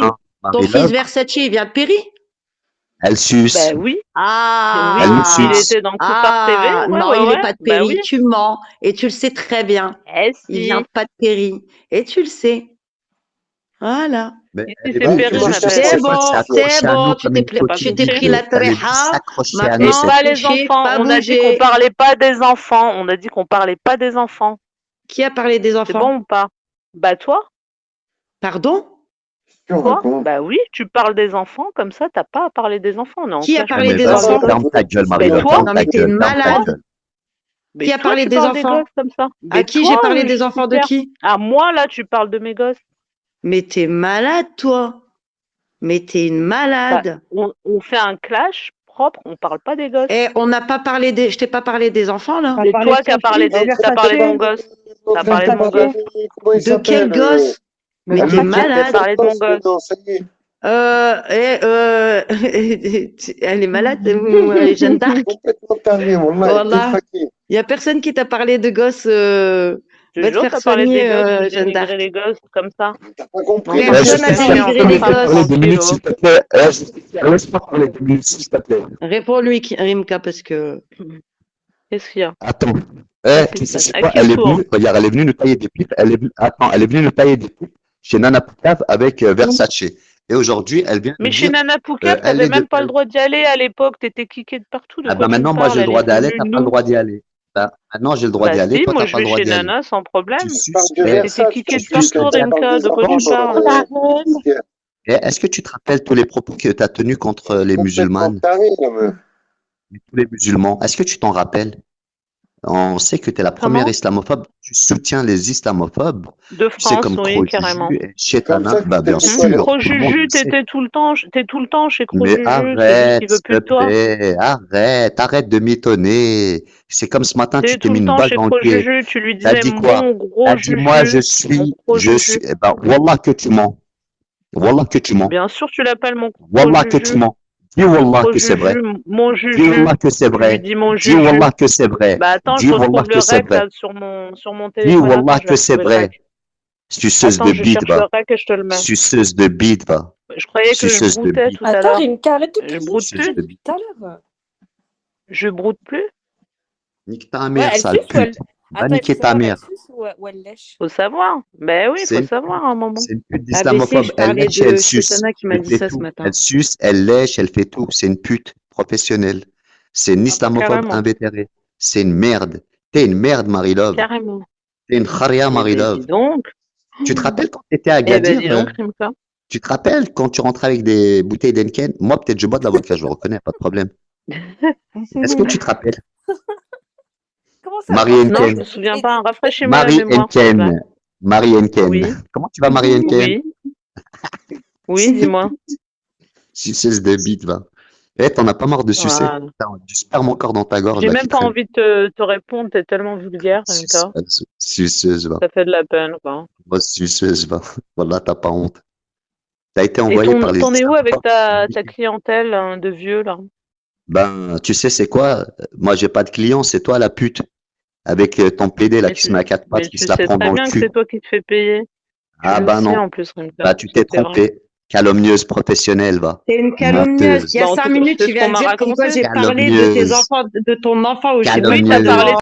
Ton fils Marie-Love, Versace, il vient de Péry? Elle suce. Ben oui. Oui, Elle nous il suce. était dans Couffard TV. Ouais, Non, ouais, il ouais. n'est pas de Ben Péry, oui. tu mens. Et tu le sais très bien. Eh Il vient si. pas de Péry. Et tu le sais. Voilà. Mais Ici, elle est c'est venue Péry, ma juste belle. C'est cette fois de bon, s'accrocher à nous tu comme t'es une pris, tu t'es coquille pris de la queue. Elle est venue tréha. s'accrocher à nous Maintenant, Pas les touché, enfants. pas On a dit qu'on bougé. parlait pas des enfants. On a dit qu'on parlait pas des enfants. Qui a parlé des C'est enfants? bon ou pas? Bah toi? Pardon? Toi? Bah oui, tu parles des enfants, comme ça, t'as pas à parler des enfants. On est en Qui a clash. parlé Mais des vas-y, enfants? ferme ta gueule, Mais Marie-Love, toi? ferme Non, ta mais t'es gueule, une ferme ta malade. gueule. Mais Qui a toi, parlé tu des parles des enfants? gosses comme ça. À Mais qui toi, j'ai parlé des enfants de super. qui? À moi, là, tu parles de mes gosses. Mais t'es malade, toi. Mais t'es une Bah, malade. on fait un clash propre, on parle pas des gosses. Et on n'a pas parlé des. Je t'ai pas parlé des enfants, là. C'est toi qui as parlé t'as parlé de mon gosse. T'as parlé de mon gosse. Comment il De quel s'appelle gosse? Mais t'es J'ai malade. parlé de mon gosse. Non, ça y est. Elle est malade, Jeanne d'Arc. Complètement taré, Wallah, elle était Voilà. traquée. Il y a personne qui t'a parlé de gosse. Je te Va te jure, faire t'as parlé soigner, des gosses, tu Jeanne dénigrais d'Arc. les gosses comme ça. T'as pas compris. Non, Personne n'a je suis dénigré les enfin gosses. Parler 2 minutes, tranquille, s'il te plaît. Laisse-moi parler 2 minutes, s'il te plaît. Réponds-lui, Rimka, parce que. Qu'est-ce qu'il y a? Attends. Qu'est-ce Tu qui se sais passe? c'est À quoi? qui Elle je est venue, tourne? regarde, elle est venue nous tailler des pipes. Elle est venue nous tailler des pipes chez Nana Poucave avec Versace. Et aujourd'hui, elle vient Mais nous chez dire, Nana Poucave, elle t'avais est de même pas le droit d'y aller à l'époque, t'étais kické de partout, de Ah quoi bah tu me maintenant, moi, j'ai parles? le Elle droit est d'aller, devenue t'as pas le nous. droit d'y aller. Bah, maintenant, j'ai le droit Bah d'y aller, si, toi, moi t'as je pas le vais droit chez d'y aller. Nana sans Tu problème. suces, De T'étais Versace, kické tu de suces partout, quelqu'un par Rimka, des de quoi tu enfants. me parles? Est-ce que tu te rappelles tous les propos que tu as tenus contre les Complètement musulmanes, taré, la meuf. tous les musulmans? Est-ce que tu t'en rappelles? On sait que tu es la première Comment? islamophobe, tu soutiens les islamophobes, De tu sais, France, comme oui, carrément. Crojuju et Comme Chetana. ça que Bah, tu t'es bien fait quoi, sûr, tout le monde Crojuju, le sait. t'es tout le temps chez Mais Crojuju, c'est juste qu'il arrête, veut s'il plus te de toi. plaît, arrête de m'étonner. C'est comme ce matin, T'es tu t'es tout mis le une temps balle chez dans le pied. Crojuju, tu lui T'as disais dit quoi? mon gros T'as dit, moi, Juju, mon Crojuju. eh ben, Wallah que tu mens. Wallah que tu mens. Bien sûr, tu l'appelles mon Wallah que tu Crojuju. mens. Dis Wallah que c'est vrai. Crojuju, mon Dis Juju. Wallah que c'est Tu lui vrai. dis mon Dis Juju. Wallah que c'est vrai. Bah attends, Dis je Wallah retrouve que le c'est rec vrai. là sur mon Dis téléphone. Attends, Wallah je vais que c'est retrouver le vrai. rec. Suceuse Attends, de je bite, cherche le va. rec et je te le mets. Suceuse de bite, va. Je croyais que je Suceuse de broutais bite. tout à Attends, l'heure. Rimka, arrête de Je crier broute Suceuse plus? de bite. tout à l'heure. Je broute plus? Nique ta Ouais, mère, elle sale suce ou elle. pute. Va Attends, il faut niquer ta savoir, elle mère. suce ou elle lèche? Faut savoir. Ben oui, C'est faut une savoir à un moment. C'est une pute ABC, d'islamophobe. je Elle parlais lèche et elle de suce. Chetana qui m'a Elle dit fait ça ce tout. matin. Elle suce, elle lèche, elle fait tout. C'est une pute professionnelle. C'est une Ah bah islamophobe carrément. invétérée. C'est une merde. T'es une merde, Marie-Love. Carrément. T'es une kharia, Eh ben dis Marie-Love. donc. Tu te rappelles quand tu étais à Eh ben Agadir dis donc, Rimka. Tu te rappelles quand tu rentrais avec des bouteilles d'Henken? Moi, peut-être je bois de la vodka, je le reconnais, pas de problème. Est-ce que tu te rappelles? Comment ça, Marie moi? Non, je Henken. me souviens pas. Rafraîchis-moi la Marie mémoire, s'il te plaît. Henken. Marie Henken. Oui. Comment tu vas, Marie Henken? Oui. Oui, dis-moi. Suceuse de bite, va. Eh, t'en as pas marre de sucer. Voilà. T'as du sperme encore dans ta gorge, J'ai là, même qui pas traîne. envie de te répondre, t'es tellement vulgaire, Rimka. Suceuse, va. Ça fait de la peine, quoi. Va, suceuse, va. Voilà, t'as pas honte. T'as été Et envoyé par les t'en es où avec islamophobes. ta clientèle hein, de vieux, là? Ben, tu sais, c'est quoi? Moi, j'ai pas de clients, c'est toi la pute. Avec ton PD, là, Mais qui se met à quatre pattes, mais qui tu se la sais prend très dans le bien que cul. c'est toi qui te fais payer. Tu Ah, le bah sais non. en plus, Rimka. Bah, tu t'es C'est vrai. trompé. Calomnieuse professionnelle, va. T'es une calomnieuse. Menteuse. Il y a Bah, en 5 tout cas, minutes, c'est tu ce viens qu'on de m'a dire comme quoi raconté. j'ai parlé de tes Calomnieuse. enfants, de ton enfant ou je sais pas Oui, t'as Calomnieuse. quoi. parlé